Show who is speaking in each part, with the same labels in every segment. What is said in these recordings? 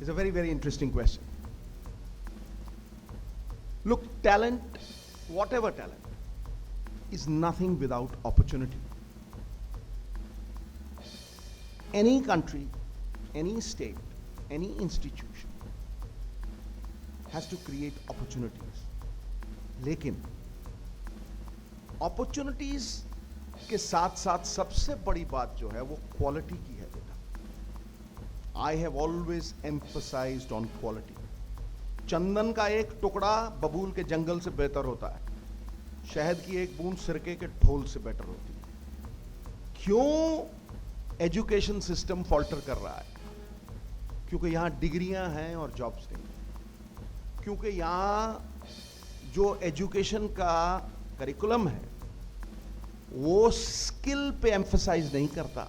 Speaker 1: It's a very, very interesting question. Look, talent, whatever talent, is nothing without opportunity. Any country, any state, any institution has to create opportunities. लेकिन opportunities के साथ साथ सबसे बड़ी बात जो है वो क्वालिटी की है बेटा. I have always emphasized on quality. चंदन का एक टुकड़ा बबूल के जंगल से बेहतर होता है. शहद की एक बूंद सिरके के ढोल से बेटर होती है. क्यों एजुकेशन सिस्टम फॉल्टर कर रहा है? क्योंकि यहां डिग्रियां हैं और जॉब्स नहीं. क्योंकि यहां जो एजुकेशन का करिकुलम है वो स्किल पे एम्फसाइज नहीं करता.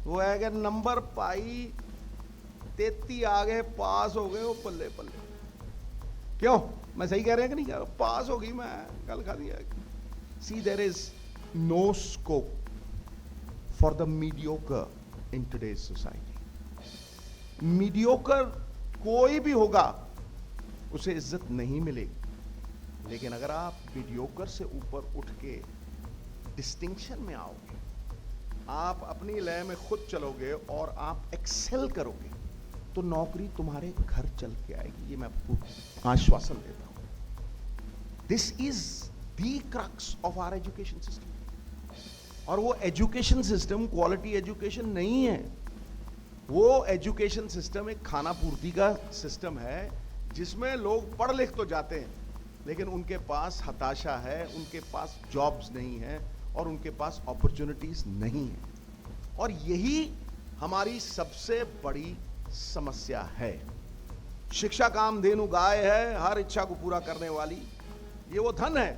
Speaker 1: वो है कि नंबर पाई 33 आ गए, पास हो गए, वो पल्ले पल्ले. क्यों? मैं सही कह रहे हैं कि नहीं? पास होगी, मैं कल खा दिया. See there is no scope for the mediocre in today's society. Mediocre कोई भी होगा उसे इज्जत नहीं मिलेगी. लेकिन अगर आप मीडियोकर से ऊपर उठ के डिस्टिंक्शन में आओगे, आप अपनी लय में खुद चलोगे और आप एक्सेल करोगे, तो नौकरी तुम्हारे घर चल के आएगी. ये मैं आपको आश्वासन देता हूं. This is the crux of our education system. और वो एजुकेशन सिस्टम क्वालिटी एजुकेशन नहीं है. वो एजुकेशन सिस्टम एक खाना पूर्ति का सिस्टम है जिसमें लोग पढ़ लिख तो जाते हैं लेकिन उनके पास हताशा है, उनके पास जॉब्स नहीं है और उनके पास अपॉर्चुनिटीज नहीं है. और यही हमारी सबसे बड़ी समस्या है. शिक्षा कामधेनु गाय है, हर इच्छा को पूरा करने वाली. ये वो धन है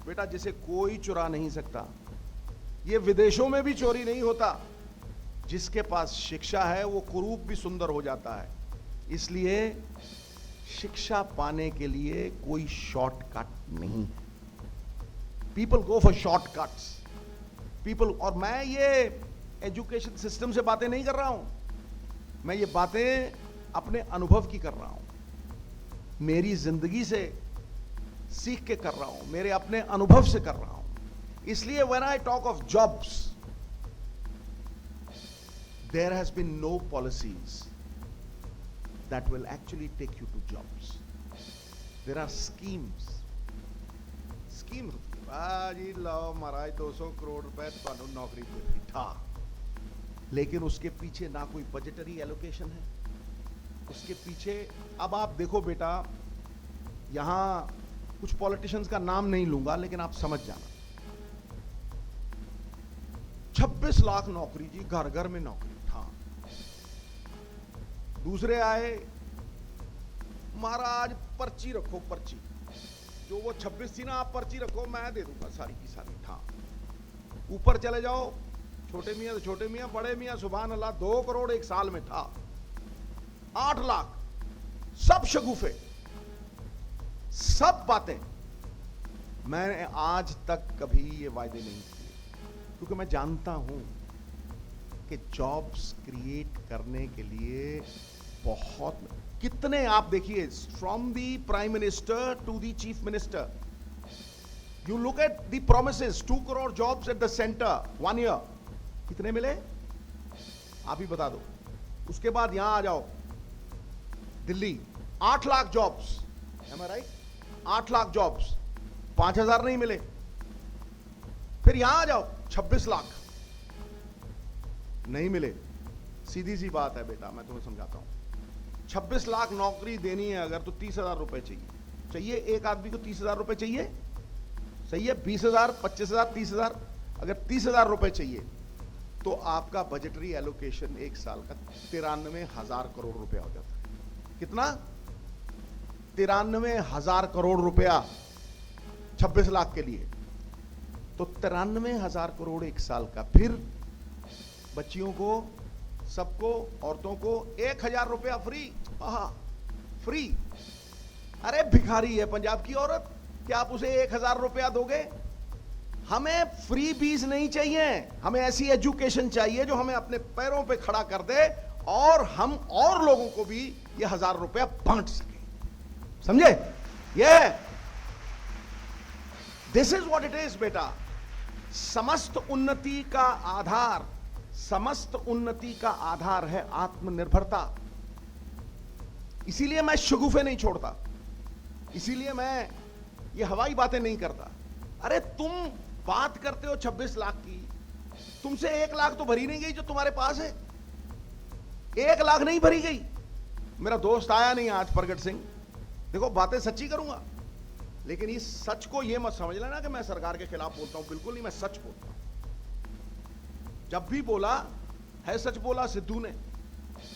Speaker 1: बेटा जिसे कोई चुरा नहीं सकता. ये विदेशों में भी चोरी नहीं होता. जिसके पास शिक्षा है वो कुरूप भी सुंदर हो जाता है. इसलिए शिक्षा पाने के लिए कोई शॉर्टकट नहीं. People go for shortcuts. People, और मैं ये एजुकेशन सिस्टम से बातें नहीं कर रहा हूं, मैं ये बातें अपने अनुभव की कर रहा हूं, मेरी जिंदगी से सीख के कर रहा हूं, मेरे अपने अनुभव से कर रहा हूं. इसलिए when I talk of jobs, there has been no policies that will actually take you to jobs. There are schemes. जी लाओ महाराज 200 करोड़ रुपए तो नौकरी देती था. लेकिन उसके पीछे ना कोई बजटरी एलोकेशन है. उसके पीछे अब आप देखो बेटा, यहां कुछ पॉलिटिशियंस का नाम नहीं लूंगा लेकिन आप समझ जाना. 26 लाख नौकरी जी, घर घर में नौकरी था. दूसरे आए, महाराज पर्ची रखो, पर्ची जो वो 26 थी ना, आप पर्ची रखो, मैं दे दूंगा सारी की सारी. था. ऊपर चले जाओ, छोटे मियां तो छोटे मियां, बड़े मियां सुभान अल्लाह, 2 करोड़ एक साल में था. 8 लाख, सब शगुफे, सब बातें. मैंने आज तक कभी ये वायदे नहीं किए क्योंकि मैं जानता हूं कि जॉब्स क्रिएट करने के लिए बहुत कितने, आप देखिए, from the prime minister to the chief minister, you look at the promises. 2 crore jobs at the centre 1 year. कितने मिले आप ही बता दो. उसके बाद यहां आ जाओ, दिल्ली 8 लाख जॉब्स, एम आई राइट? 8 लाख जॉब्स, 5,000 नहीं मिले. फिर यहां आ जाओ, 26 लाख नहीं मिले. सीधी सी बात है बेटा, मैं तुम्हें समझाता हूं. 26 लाख नौकरी देनी है अगर, तो 30,000 रुपए चाहिए. एक आदमी को 30,000 रुपए चाहिए. सही है? 20,000, 25,000, 30,000. अगर 30,000 रुपए चाहिए तो आपका बजटरी एलोकेशन एक साल का 93,000 करोड़ रुपया हो जाता है. कितना? 93,000 करोड़ रुपया 26 लाख के लिए. तो 93,000 करोड़ एक साल का. फिर बच्चियों को, सबको, औरतों को 1,000 रुपया फ्री. फ्री. अरे भिखारी है पंजाब की औरत, क्या आप उसे 1,000 रुपया दोगे? हमें फ्री बीज नहीं चाहिए, हमें ऐसी एजुकेशन चाहिए जो हमें अपने पैरों पे खड़ा कर दे और हम और लोगों को भी ये 1000 रुपया बांट सके। समझे? ये this is what it is बेटा। समस्त उन्नति का आधार, समस्त उन्नति का आधार है आत्मनिर्भरता। इसीलिए मैं शगुफे नहीं छोड़ता, इसीलिए मैं ये हवाई बातें नहीं करता। अरे तुम बात करते हो 26 लाख की, तुमसे 1 लाख तो भरी नहीं गई जो तुम्हारे पास है, 1 लाख नहीं भरी गई। मेरा दोस्त आया नहीं आज, प्रगट सिंह। देखो बातें सच्ची करूंगा, लेकिन इस सच को ये मत समझ लेना कि मैं सरकार के खिलाफ बोलता हूं, बिल्कुल नहीं, मैं सच बोलता हूं। जब भी बोला है सच बोला सिद्धू ने,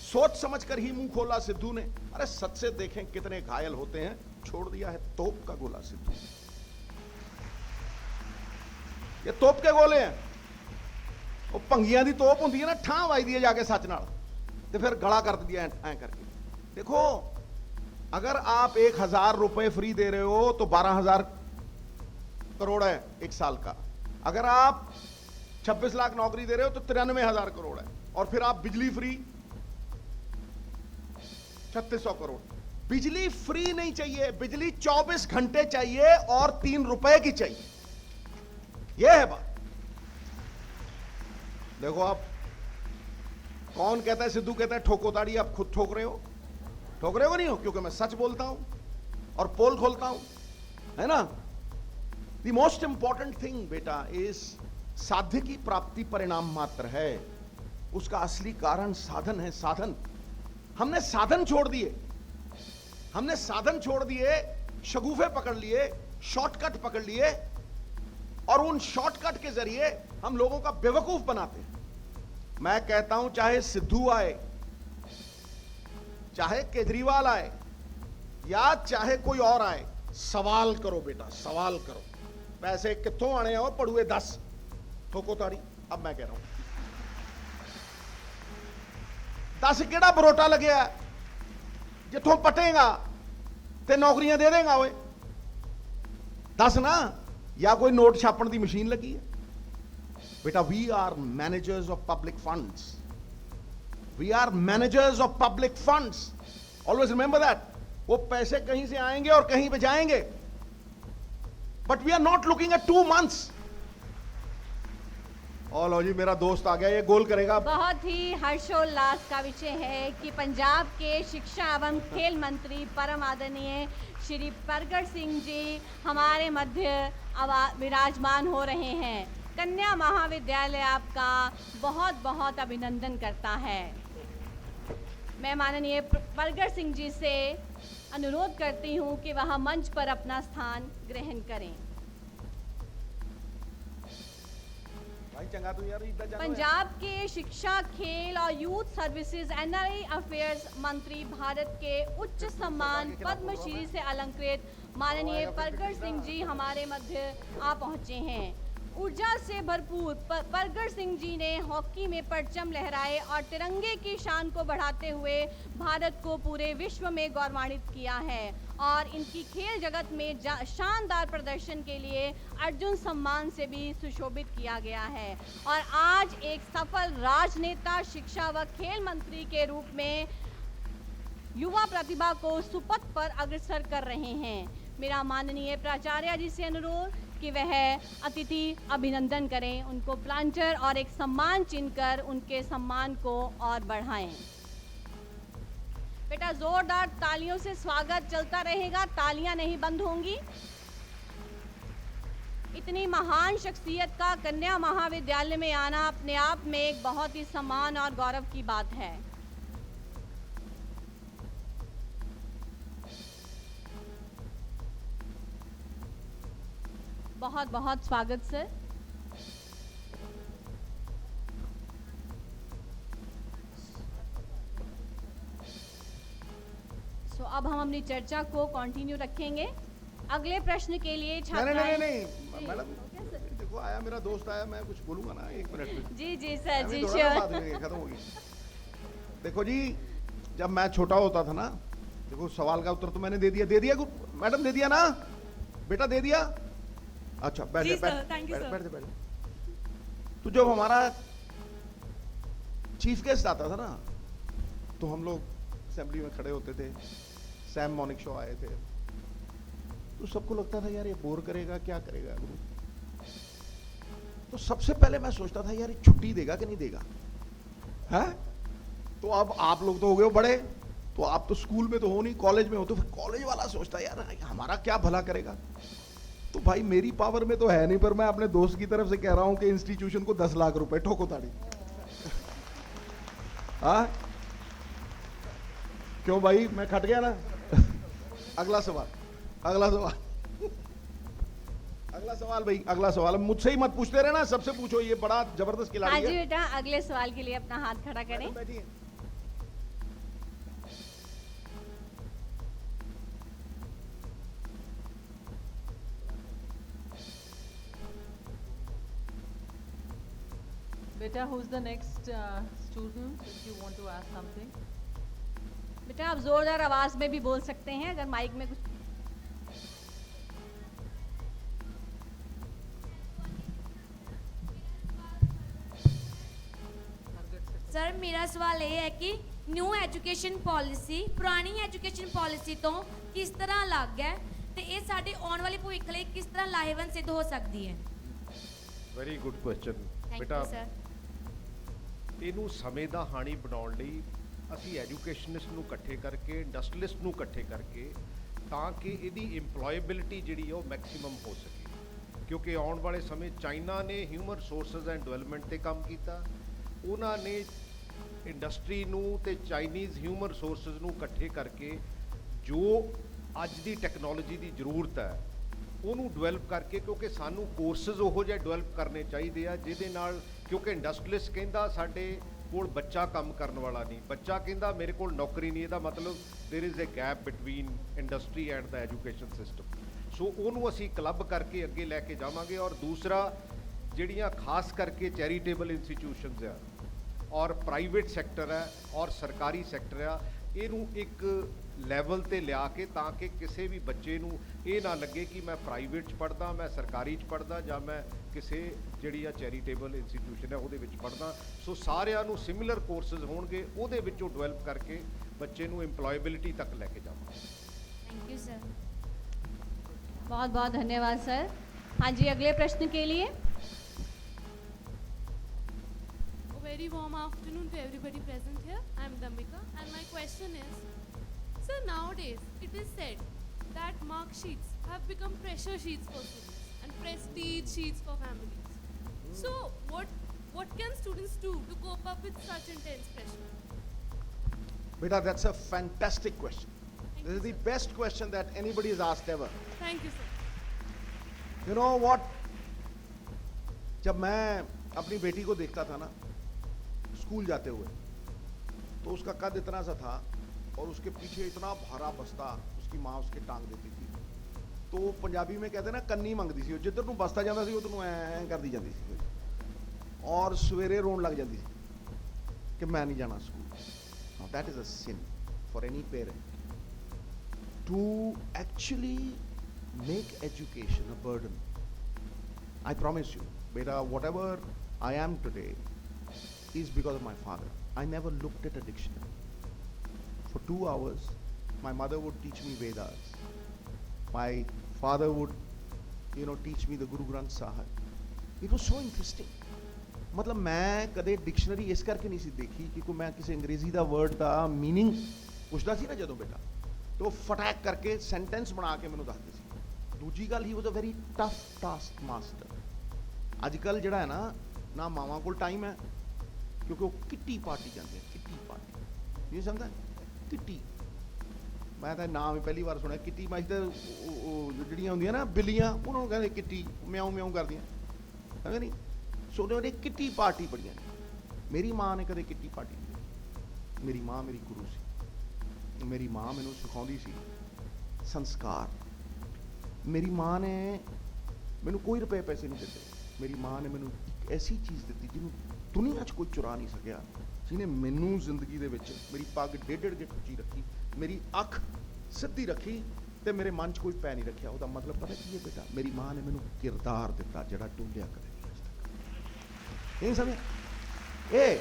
Speaker 1: सोच समझ कर ही मुंह खोला सिद्धू ने। अरे सच से देखें कितने घायल होते हैं, छोड़ दिया है तोप का गोला सिद्धू। ये तोप के गोले हैं, वो भंगियां दी तोप होंदी है ना, ठा वाई दी है जाके सच नाल ते फिर गला कर दिया ऐ करके। देखो अगर आप 1000 रुपए फ्री दे रहे हो तो 12,000 करोड़ है एक साल का। अगर आप 26 लाख नौकरी दे रहे हो तो 93,000 करोड़ है। और फिर आप बिजली फ्री 3600 करोड़। बिजली फ्री नहीं चाहिए, बिजली 24 घंटे चाहिए और 3 रुपए की चाहिए। यह है बात। देखो आप, कौन कहता है, सिद्धू कहता है ठोको ताड़ी, आप खुद ठोक रहे हो। ठोक रहे हो नहीं हो, क्योंकि मैं सच बोलता हूं और पोल खोलता हूं, है ना। द मोस्ट इंपॉर्टेंट थिंग बेटा इज साध्य की प्राप्ति परिणाम मात्र है, उसका असली कारण साधन है। साधन, हमने साधन छोड़ दिए, हमने साधन छोड़ दिए, शगुफे पकड़ लिए, शॉर्टकट पकड़ लिए और उन शॉर्टकट के जरिए हम लोगों का बेवकूफ बनाते हैं। मैं कहता हूं चाहे सिद्धू आए, चाहे केजरीवाल आए, या चाहे कोई और आए, सवाल करो बेटा, सवाल करो। पैसे कित्थों आने हो, पड़ुए 10 ठोको ताड़ी। अब मैं कह रहा हूं 10 केड़ा बरोटा लगे जिथों पटेगा ते नौकरियां दे देगा। ओए 10 ना, या कोई नोट छापण की मशीन लगी है बेटा। We are managers of public funds, we are managers of public funds. Always remember that. वो पैसे कहीं से आएंगे और कहीं पे जाएंगे, but we are not looking at 2 months। और लो जी, मेरा दोस्त आ गया, ये गोल करेगा।
Speaker 2: बहुत ही हर्षोल्लास का विषय है कि पंजाब के शिक्षा एवं खेल मंत्री परम आदरणीय श्री प्रगट सिंह जी हमारे मध्य विराजमान हो रहे हैं। कन्या महाविद्यालय आपका बहुत बहुत अभिनंदन करता है। मैं माननीय प्रगट सिंह जी से अनुरोध करती हूं कि वह मंच पर अपना स्थान ग्रहण करें। पंजाब के शिक्षा, खेल और यूथ सर्विसेज एनआरआई अफेयर्स मंत्री, भारत के उच्च सम्मान पद्मश्री से अलंकृत माननीय प्रगट सिंह जी हमारे मध्य आ पहुंचे हैं। ऊर्जा से भरपूर प्रगट सिंह जी ने हॉकी में परचम लहराए और तिरंगे की शान को बढ़ाते हुए भारत को पूरे विश्व में गौरवान्वित किया है। और इनकी खेल जगत में शानदार प्रदर्शन के लिए अर्जुन सम्मान से भी सुशोभित किया गया है। और आज एक सफल राजनेता, शिक्षा व खेल मंत्री के रूप में युवा प्रतिभा को सुपथ पर अग्रसर कर रहे हैं। मेरा माननीय प्राचार्य जी से अनुरोध कि वह अतिथि अभिनंदन करें, उनको प्लांटर और एक सम्मान चिन्ह कर उनके सम्मान को और बढ़ाएं। बेटा जोरदार तालियों से स्वागत चलता रहेगा, तालियां नहीं बंद होंगी। इतनी महान शख्सियत का कन्या महाविद्यालय में आना अपने आप में एक बहुत ही सम्मान और गौरव की बात है। बहुत बहुत स्वागत सर। अब हम अपनी चर्चा को कंटिन्यू रखेंगे। अगले प्रश्न के लिए छात्राएं।
Speaker 1: नहीं मैडम, देखो आया मेरा दोस्त आया, मैं कुछ बोलूंगा ना 1 मिनट में।
Speaker 2: जी सर, जी श्योर।
Speaker 1: खत्म हो गई। देखो जी, जब मैं छोटा होता था ना, देखो सवाल का उत्तर तो मैंने दे दिया मैडम, दे दिया ना बेटा, दे दिया। अच्छा बैठ। तो जब हमारा चीफ गेस्ट आता था ना, तो हम लोग असेंबली में खड़े होते थे, सैम मॉनिक शो आए थे, तो सबको लगता था यार ये बोर करेगा, क्या करेगा गुरु। तो सबसे पहले मैं सोचता था यार ये छुट्टी देगा कि नहीं देगा, है? तो अब आप लोग तो हो गए हो बड़े, तो आप तो स्कूल में तो हो नहीं, कॉलेज में हो, तो फिर कॉलेज वाला सोचता यार हमारा क्या भला करेगा। तो भाई मेरी पावर में तो है नहीं, पर मैं अपने दोस्त की तरफ से कह रहा हूं कि इंस्टीट्यूशन को 10 लाख रुपए ठोको ताड़ी। हाँ क्यों भाई, मैं खट गया ना। अगला सवाल, अगला सवाल, अगला सवाल भाई, अगला सवाल मुझसे ही मत पूछते रहना, सबसे पूछो, ये बड़ा जबरदस्त खिलाड़ी
Speaker 2: हाँ
Speaker 1: है।
Speaker 2: जी बेटा, अगले सवाल के लिए अपना हाथ खड़ा करें।
Speaker 1: मैडम बैठिए।
Speaker 3: Beta, who's the next student if you want to ask something?
Speaker 2: बेटा आप जोरदार आवाज में भी बोल सकते हैं अगर माइक में कुछ।
Speaker 4: ਸਰ ਮੇਰਾ ਸਵਾਲ ਇਹ ਹੈ ਕਿ ਨਿਊ ਐਜੂਕੇਸ਼ਨ ਪਾਲਿਸੀ ਪੁਰਾਣੀ ਐਜੂਕੇਸ਼ਨ ਪਾਲਿਸੀ ਤੋਂ ਕਿਸ ਤਰ੍ਹਾਂ ਅਲੱਗ ਹੈ ਤੇ ਇਹ ਸਾਡੇ ਆਉਣ ਵਾਲੇ ਭਵਿੱਖ ਲਈ ਕਿਸ ਤਰ੍ਹਾਂ ਲਾਹੇਵੰਦ ਸਿੱਧ ਹੋ ਸਕਦੀ ਹੈ।
Speaker 5: ਵੈਰੀ ਗੁੱਡ ਕੁਐਸਚਨ
Speaker 4: ਥੈਂਕ
Speaker 5: ਬੇਟਾ।
Speaker 4: You sir.
Speaker 5: ਇਹਨੂੰ ਸਮੇਂ ਦਾ ਹਾਣੀ ਬਣਾਉਣ ਲਈ ਅਸੀਂ ਐਜੂਕੇਸ਼ਨਿਸਟ ਨੂੰ ਇਕੱਠੇ ਕਰਕੇ, ਇੰਡਸਟਰੀਲਿਸਟ ਨੂੰ ਇਕੱਠੇ ਕਰਕੇ, ਤਾਂ ਕਿ ਇਹਦੀ ਇੰਪਲੋਏਬਿਲਿਟੀ ਜਿਹੜੀ ਉਹ ਮੈਕਸਿਮਮ ਹੋ ਸਕੇ। ਕਿਉਂਕਿ ਆਉਣ ਵਾਲੇ ਸਮੇਂ ਚਾਈਨਾ ਨੇ ਹਿਊਮਨ ਰਿਸੋਰਸਸ ਐਂਡ ਡਿਵੈਲਪਮੈਂਟ ਤੇ ਕੰਮ ਕੀਤਾ, ਉਹਨਾਂ ਨੇ ਇੰਡਸਟਰੀ ਨੂੰ ਤੇ ਚਾਈਨੀਜ਼ ਹਿਊਮਨ ਰਿਸੋਰਸਸ ਨੂੰ ਇਕੱਠੇ ਕਰਕੇ ਜੋ ਅੱਜ ਦੀ ਟੈਕਨੋਲੋਜੀ ਦੀ ਜ਼ਰੂਰਤ ਹੈ ਉਹਨੂੰ ਡਿਵੈਲਪ ਕਰਕੇ, ਕਿਉਂਕਿ ਸਾਨੂੰ ਕੋਰਸਿਸ ਉਹੋ ਜਿਹੇ ਡਿਵੈਲਪ ਕਰਨੇ ਚਾਹੀਦੇ ਆ ਜਿਹਦੇ ਨਾਲ, ਕਿਉਂਕਿ ਇੰਡਸਟਰੀਲਿਸਟ ਕਹਿੰਦਾ ਸਾਡੇ ਕੋਲ ਬੱਚਾ ਕੰਮ ਕਰਨ ਵਾਲਾ ਨਹੀਂ, ਬੱਚਾ ਕਹਿੰਦਾ ਮੇਰੇ ਕੋਲ ਨੌਕਰੀ ਨਹੀਂ, ਇਹਦਾ ਮਤਲਬ there is a gap between industry and the education system. So ਉਹਨੂੰ ਅਸੀਂ ਕਲੱਬ ਕਰਕੇ ਅੱਗੇ ਲੈ ਕੇ ਜਾਵਾਂਗੇ। ਔਰ ਦੂਸਰਾ, ਜਿਹੜੀਆਂ ਖਾਸ ਕਰਕੇ ਚੈਰੀਟੇਬਲ ਇੰਸਟੀਟਿਊਸ਼ਨਸ ਆ ਔਰ ਪ੍ਰਾਈਵੇਟ ਸੈਕਟਰ ਹੈ ਔਰ ਸਰਕਾਰੀ ਸੈਕਟਰ ਆ, ਇਹਨੂੰ ਇੱਕ ਲੈਵਲ ਤੇ ਲਿਆ ਕੇ, ਤਾਂ ਕਿ ਕਿਸੇ ਵੀ ਬੱਚੇ ਨੂੰ ਇਹ ਨਾ ਲੱਗੇ ਕਿ ਮੈਂ ਪ੍ਰਾਈਵੇਟ 'ਚ ਪੜ੍ਹਦਾ, ਮੈਂ ਸਰਕਾਰੀ 'ਚ ਪੜ੍ਹਦਾ, ਜਾਂ ਮੈਂ ਕਿਸੇ ਜਿਹੜੀ ਆ ਚੈਰੀਟੇਬਲ ਇੰਸਟੀਟਿਊਸ਼ਨ ਹੈ ਉਹਦੇ ਵਿੱਚ ਪੜ੍ਹਦਾ। ਸੋ ਸਾਰਿਆਂ ਨੂੰ ਸਿਮਿਲਰ ਕੋਰਸਿਸ ਹੋਣਗੇ, ਉਹਦੇ ਵਿੱਚੋਂ ਡਿਵੈਲਪ ਕਰਕੇ ਬੱਚੇ ਨੂੰ ਇੰਪਲੋਏਬਿਲਿਟੀ ਤੱਕ ਲੈ ਕੇ ਜਾਵਾਂਗੇ।
Speaker 4: Thank you sir.
Speaker 2: बहुत बहुत धन्यवाद सर। हाँ जी, अगले प्रश्न के लिए।
Speaker 6: A very warm afternoon to everybody present here. I am Damika and my question is, sir, nowadays it is said that mark sheets have become pressure sheets for students and prestige sheets for families. So what can students do to cope up with such intense pressure?
Speaker 1: Beta, that's a fantastic question. This is the
Speaker 6: sir.
Speaker 1: best question that anybody has asked ever.
Speaker 6: Thank you, sir.
Speaker 1: You know what? जब मैं अपनी बेटी को देखता था ना school जाते हुए, तो उसका कद इतना सा था और उसके पीछे इतना भारा बस्ता उसकी माँ उसके टांग देती थी। तो पंजाबी में कहते ना ਕੰਨੀ ਮੰਗਦੀ ਸੀ, ਜਿੱਧਰ ਨੂੰ ਬਸਤਾ ਜਾਂਦਾ ਸੀ ਉਧਰ ਨੂੰ ਐਂ ਕਰਦੀ ਜਾਂਦੀ ਸੀ ਔਰ ਸਵੇਰੇ ਰੋਣ ਲੱਗ ਜਾਂਦੀ ਸੀ ਕਿ ਮੈਂ ਨਹੀਂ ਜਾਣਾ school. Now that is a sin for any parent to actually make education a burden. I promise you, beta, whatever I am today is because of my father. I never looked at a dictionary. For 2 hours, my mother would teach me Vedas. My father would, teach me the Guru Granth Sahib. It was so interesting. मतलब मैं कदे dictionary इस करके नहीं सी देखी कि कोई मैं किसी अंग्रेजी ਦਾ ਵਰਡ ਦਾ मीनिंग ਪੁੱਛਦਾ ਸੀ ਨਾ ਜਦੋਂ ਬੇਟਾ, ਤੇ ਉਹ ਫਟੈਕ ਕਰਕੇ ਸੈਂਟੈਂਸ ਬਣਾ ਕੇ ਮੈਨੂੰ ਦੱਸਦੇ ਸੀ। ਦੂਜੀ ਗੱਲ, he was a very tough task master. ਅੱਜ ਕੱਲ ਜਿਹੜਾ ਹੈ ਨਾ ਮਾਵਾਂ ਕੋਲ ਟਾਈਮ ਹੈ, ਕਿਉਂਕਿ ਉਹ ਕਿੱਟੀ ਪਾਰਟੀ ਜਾਂਦੇ, ਕਿੱਟੀ ਪਾਰਟੀ ਨਹੀਂ ਸਮਝਦਾ ਕਿੱਟੀ। ਮੈਂ ਤਾਂ ਨਾਮ ਹੀ ਪਹਿਲੀ ਵਾਰ ਸੁਣਿਆ ਕਿੱਟੀ। ਮੈਂ ਤਾਂ ਉਹ ਜਿਹੜੀਆਂ ਹੁੰਦੀਆਂ ਨਾ ਬਿੱਲੀਆਂ, ਉਹਨਾਂ ਨੂੰ ਕਹਿੰਦੇ ਕਿੱਟੀ, ਮਿਆਉ ਮਿਆਉ ਕਰਦੀਆਂ, ਸਮਝ ਨਹੀਂ। ਸੋ ਉਹਨੇ ਕਿੱਟੀ ਪਾਰਟੀ ਬੜੀਆਂ ਨੇ। ਮੇਰੀ ਮਾਂ ਨੇ ਕਦੇ ਕਿੱਟੀ ਪਾਰਟੀ ਨਹੀਂ ਕੀਤੀ। ਮੇਰੀ ਮਾਂ ਮੇਰੀ ਗੁਰੂ ਸੀ। ਮੇਰੀ ਮਾਂ ਮੈਨੂੰ ਸਿਖਾਉਂਦੀ ਸੀ ਸੰਸਕਾਰ। ਮੇਰੀ ਮਾਂ ਨੇ ਮੈਨੂੰ ਕੋਈ ਰੁਪਏ ਪੈਸੇ ਨਹੀਂ ਦਿੱਤੇ। ਮੇਰੀ ਮਾਂ ਨੇ ਮੈਨੂੰ ਇੱਕ ਐਸੀ ਚੀਜ਼ ਦਿੱਤੀ ਜਿਹਨੂੰ ਦੁਨੀਆ 'ਚ ਕੋਈ ਚੁਰਾ ਨਹੀਂ ਸਕਿਆ, ਜਿਹਨੇ ਮੈਨੂੰ ਜ਼ਿੰਦਗੀ ਦੇ ਵਿੱਚ ਮੇਰੀ ਪੱਗ 1.5 ਗਿੱਟ ਉੱਚੀ ਰੱਖੀ, ਮੇਰੀ ਅੱਖ ਸਿੱਧੀ ਰੱਖੀ ਤੇ ਮੇਰੇ ਮਨ 'ਚ ਕੋਈ ਪੈ ਨਹੀਂ ਰੱਖਿਆ। ਉਹਦਾ ਮਤਲਬ ਪਤਾ ਕੀ ਹੈ ਬੇਟਾ? ਮੇਰੀ ਮਾਂ ਨੇ ਮੈਨੂੰ ਕਿਰਦਾਰ ਦਿੱਤਾ ਜਿਹੜਾ ਡੋਲਿਆ ਕਦੇ ਨਹੀਂ ਅੱਜ ਤੱਕ। ਇਹ ਸਮਝ ਇਹ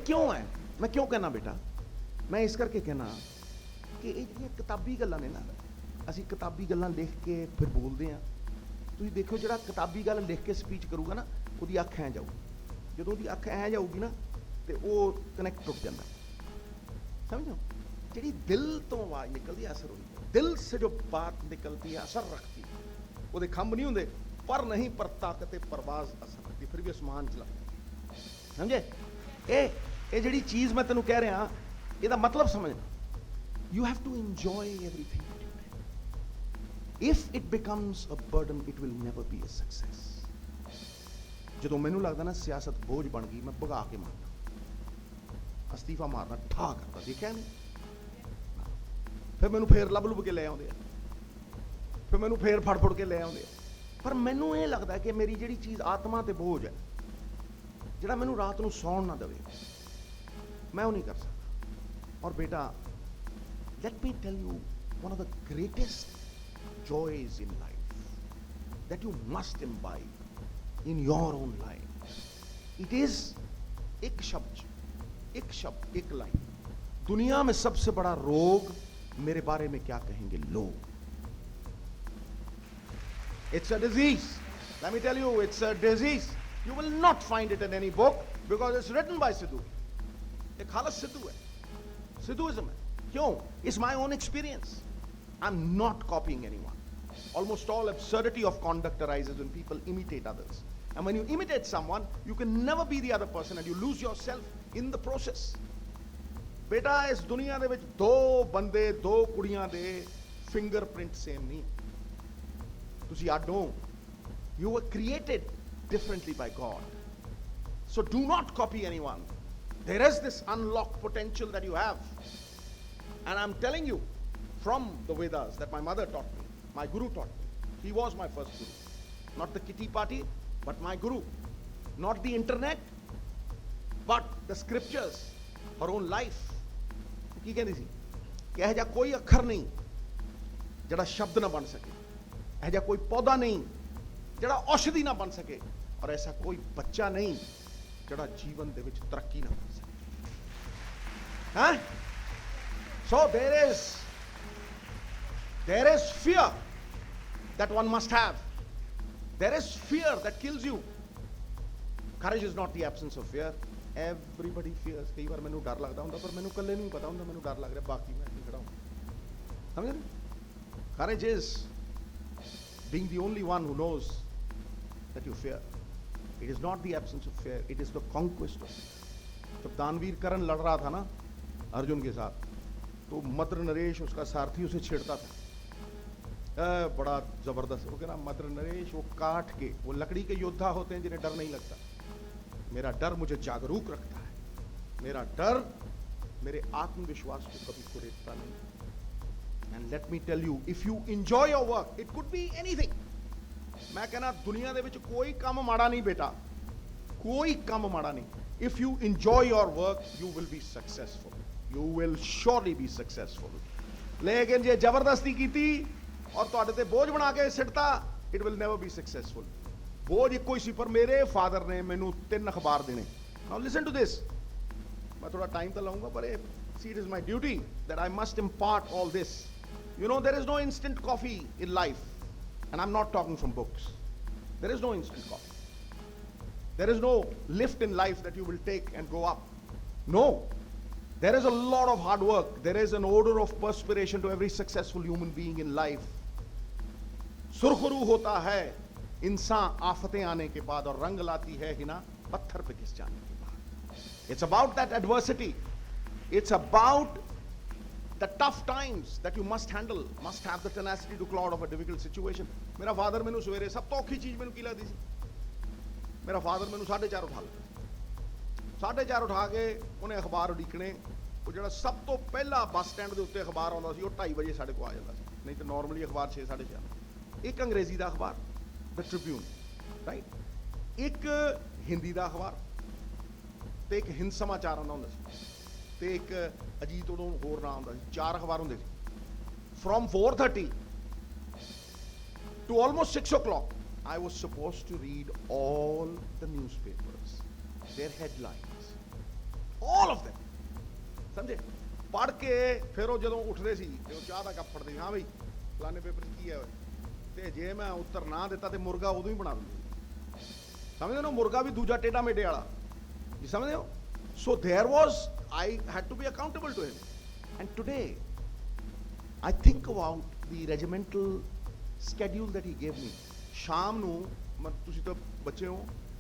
Speaker 1: क्यों है? मैं क्यों कहना बेटा? मैं इस करके कहना कि ਇਹ ਜਿਹੜੀਆਂ ਕਿਤਾਬੀ ਗੱਲਾਂ ਨੇ ਨਾ, ਅਸੀਂ ਕਿਤਾਬੀ ਗੱਲਾਂ ਲਿਖ ਕੇ ਫਿਰ ਬੋਲਦੇ ਆ। ਤੁਸੀਂ ਦੇਖੋ ਜਿਹੜਾ ਕਿਤਾਬੀ ਗੱਲ ਲਿਖ ਕੇ ਸਪੀਚ ਕਰੂਗਾ ਨਾ, ਉਹਦੀ ਅੱਖ ਐ ਜਾਊ। ਜਦੋਂ ਉਹਦੀ ਅੱਖ ਐ ਜਾਊਗੀ ਨਾ ਤੇ ਉਹ ਕਨੈਕਟ ਟੁੱਟ ਜਾਂਦਾ। समझो? ਜਿਹੜੀ ਦਿਲ ਤੋਂ ਆਵਾਜ਼ ਨਿਕਲਦੀ ਹੈ, ਅਸਰ ਹੁੰਦੀ ਹੈ। ਦਿਲ ਸੇ ਜੋ ਬਾਤ ਨਿਕਲती है असर रखती है। ਉਹਦੇ ਖੰਭ ਨਹੀਂ ਹੁੰਦੇ, ਪਰ ਨਹੀਂ ਪਰ ਤਾਕਤ ਪਰਵਾਜ਼ ਅਸਰ ਰੱਖਦੀ, ਫਿਰ ਵੀ ਅਸਮਾਨ ਚ ਲੱਗਦੀ। ਸਮਝੇ? ਇਹ ਜਿਹੜੀ ਚੀਜ਼ ਮੈਂ ਤੈਨੂੰ ਕਹਿ ਰਿਹਾ, ਇਹਦਾ ਮਤਲਬ ਸਮਝਣਾ। You have to enjoy everything that you do. If it becomes a burden, it will never be a success. ਜਦੋਂ ਮੈਨੂੰ ਲੱਗਦਾ ਨਾ ਸਿਆਸਤ ਬੋਝ ਬਣ ਗਈ, ਮੈਂ ਭਗਾ ਕੇ ਮਾਰਦਾ, ਅਸਤੀਫਾ ਮਾਰਨਾ, ਠਾ ਕਰਦਾ। ਦੇਖਿਆ ਨਹੀਂ? ਫਿਰ ਮੈਨੂੰ ਫੇਰ ਲੱਭ ਕੇ ਲੈ ਆਉਂਦੇ ਆ, ਫਿਰ ਮੈਨੂੰ ਫੇਰ ਫੜ ਕੇ ਲੈ ਆਉਂਦੇ ਆ। ਪਰ ਮੈਨੂੰ ਇਹ ਲੱਗਦਾ ਕਿ ਮੇਰੀ ਜਿਹੜੀ ਚੀਜ਼ ਆਤਮਾ ਤੇ ਬੋਝ ਹੈ, ਜਿਹੜਾ ਮੈਨੂੰ ਰਾਤ ਨੂੰ ਸੌਣ ਨਾ ਦੇਵੇ, ਮੈਂ ਉਹ ਨਹੀਂ ਕਰ ਸਕਦਾ। ਔਰ ਬੇਟਾ, let me tell you one of the greatest joys in life that you must imbibe in your own life. It is एक शब्द, एक लाइन। दुनिया में सबसे बड़ा रोग मेरे बारे में क्या कहेंगे लोग। It's a disease. Let me tell you, it's a disease. You will not find it in any book because it's written by Sidhu. एक खालस सिद्धू है, सिद्धूइज्म है। क्यों? It's my own experience. I'm not copying anyone. Almost all absurdity of conduct arises when people imitate others. And when you imitate someone, you can never be the other person and you lose yourself in the process. बेटा, इस दुनिया ਦੇ ਵਿੱਚ ਦੋ ਬੰਦੇ, ਦੋ ਕੁੜੀਆਂ ਦੇ ਫਿੰਗਰਪ੍ਰਿੰਟ ਸੇਮ ਨਹੀਂ। ਤੁਸੀਂ ਅੱਡ ਹੋ। You were created differently by God. So do not copy anyone. There is this unlocked potential that you have. And I'm telling you from the Vedas that my mother taught me, my guru taught me. He was my first guru. Not the kitty party, but my guru. Not the internet, but the scriptures, her own life. ਕੀ ਕਹਿੰਦੀ ਸੀ ਕਿ ਇਹ ਜਿਹਾ ਕੋਈ ਅੱਖਰ ਨਹੀਂ ਜਿਹੜਾ ਸ਼ਬਦ ਨਾ ਬਣ ਸਕੇ, ਇਹ ਜਿਹਾ ਕੋਈ ਪੌਦਾ ਨਹੀਂ ਜਿਹੜਾ ਔਸ਼ਧੀ ਨਾ ਬਣ ਸਕੇ, ਔਰ ਐਸਾ ਕੋਈ ਬੱਚਾ ਨਹੀਂ ਜਿਹੜਾ ਜੀਵਨ ਦੇ ਵਿੱਚ ਤਰੱਕੀ ਨਾ ਕਰ ਸਕੇ। ਹਾਂ? So there is fear that one must have. There is fear that kills you. Courage is not the absence of fear. Everybody fears. ਕਈ ਵਾਰ ਮੈਨੂੰ ਡਰ ਲੱਗਦਾ ਹੁੰਦਾ, ਪਰ ਮੈਨੂੰ ਇਕੱਲੇ ਨੂੰ ਹੀ ਪਤਾ ਹੁੰਦਾ ਮੈਨੂੰ ਡਰ ਲੱਗ ਰਿਹਾ, ਬਾਕੀ ਮੈਂ ਨਹੀਂ ਖੜਾ ਹਾਂ। ਸਮਝ ਰਹੇ? Courage is being the only one who knows that you fear. It is not the absence of fear. It is the conquest of fear. जब दानवीर कर्ण लड़ रहा था ना अर्जुन के साथ, तो मद्र नरेश उसका सारथी उसे छेड़ता था। बड़ा जबरदस्त। वो कहना मद्र नरेश वो काठ के, वो लकड़ी के योद्धा होते हैं जिन्हें डर नहीं लगता। मेरा डर मुझे जागरूक रखता है, मेरा डर मेरे आत्मविश्वास को कभी कुरेदता नहीं। And let me tell you, if you enjoy your work, it could be anything. मैं कहना दुनिया दे विच कोई काम माड़ा नहीं बेटा, कोई काम माड़ा नहीं। If you enjoy your work, you will be successful, you will surely be successful. लेकिन जे जबरदस्ती कीती और तुहाडे ते बोझ बना के सिटता, it will never be successful. बोझ इक्को ही सी, पर मेरे फादर ने मैनू 3 अखबार देने। Now listen to this. मैं थोड़ा टाइम तो लाऊंगा, पर see, it is my duty that I must impart all this. You know, there is no instant coffee in life, and I'm not talking from books. There is no instant coffee. There is no lift in life that you will take and go up. No. There is a lot of hard work. There is an odor of perspiration to every successful human being in life. सुरखरू होता है इंसान आफतें आने के बाद, और रंग लाती है हिना पत्थर पे घिस जाने के बाद. It's about that adversity. It's about the tough times that you must handle, must have the tenacity to claw out of a difficult situation. मेरा फादर मैनू सवेरे सब तो औखी चीज मैनू की लगदी सी, मेरा फादर मैनू 4:30 उठा लेता, 4:30 उठा के उन्हें अखबार उड़ीकने, वो जो सब तो पहला बस स्टैंड के उत्ते अखबार आता सी, वो 2:30 बजे साढ़े को आ जाता सी, नहीं तो नॉर्मली अखबार 6 साढ़े 6। एक अंग्रेजी का अखबार द ट्रिब्यून, राइट, एक हिंदी का अखबार, तो एक हिंद समाचार आंदा हुंदा सी, तो एक अजीत उदों होर नाम आंदा सी, 4 अखबार हुंदे सी। From 4:30 to almost 6 o'clock I was supposed to read all the newspapers, their headlines, all of them ਸਮਝੇ ਪੜ੍ਹ ਕੇ ਫਿਰ ਉਹ ਜਦੋਂ ਉੱਠਦੇ ਸੀ ਜਦੋਂ ਚਾਹ ਦਾ ਕੱਪ ਫੜਦੇ ਸੀ, ਹਾਂ ਬਈ ਫਲਾਣੇ ਪੇਪਰ 'ਚ ਕੀ ਹੈ ਤੇ ਜੇ ਮੈਂ ਉੱਤਰ ਨਾ ਦਿੱਤਾ ਤੇ ਮੁਰਗਾ ਉਦੋਂ ਹੀ ਬਣਾ ਦਿੰਦੇ, ਸਮਝਦੇ ਹੋ, ਮੁਰਗਾ ਵੀ ਦੂਜਾ ਟੇਢਾ ਮੇਢੇ ਵਾਲਾ ਜੀ, ਸਮਝਦੇ ਹੋ। So there was I had to be accountable to him, and today I think about the regimental schedule that he gave me. ਸ਼ਾਮ ਨੂੰ ਤੁਸੀਂ ਤਾਂ ਬੱਚੇ ਹੋ,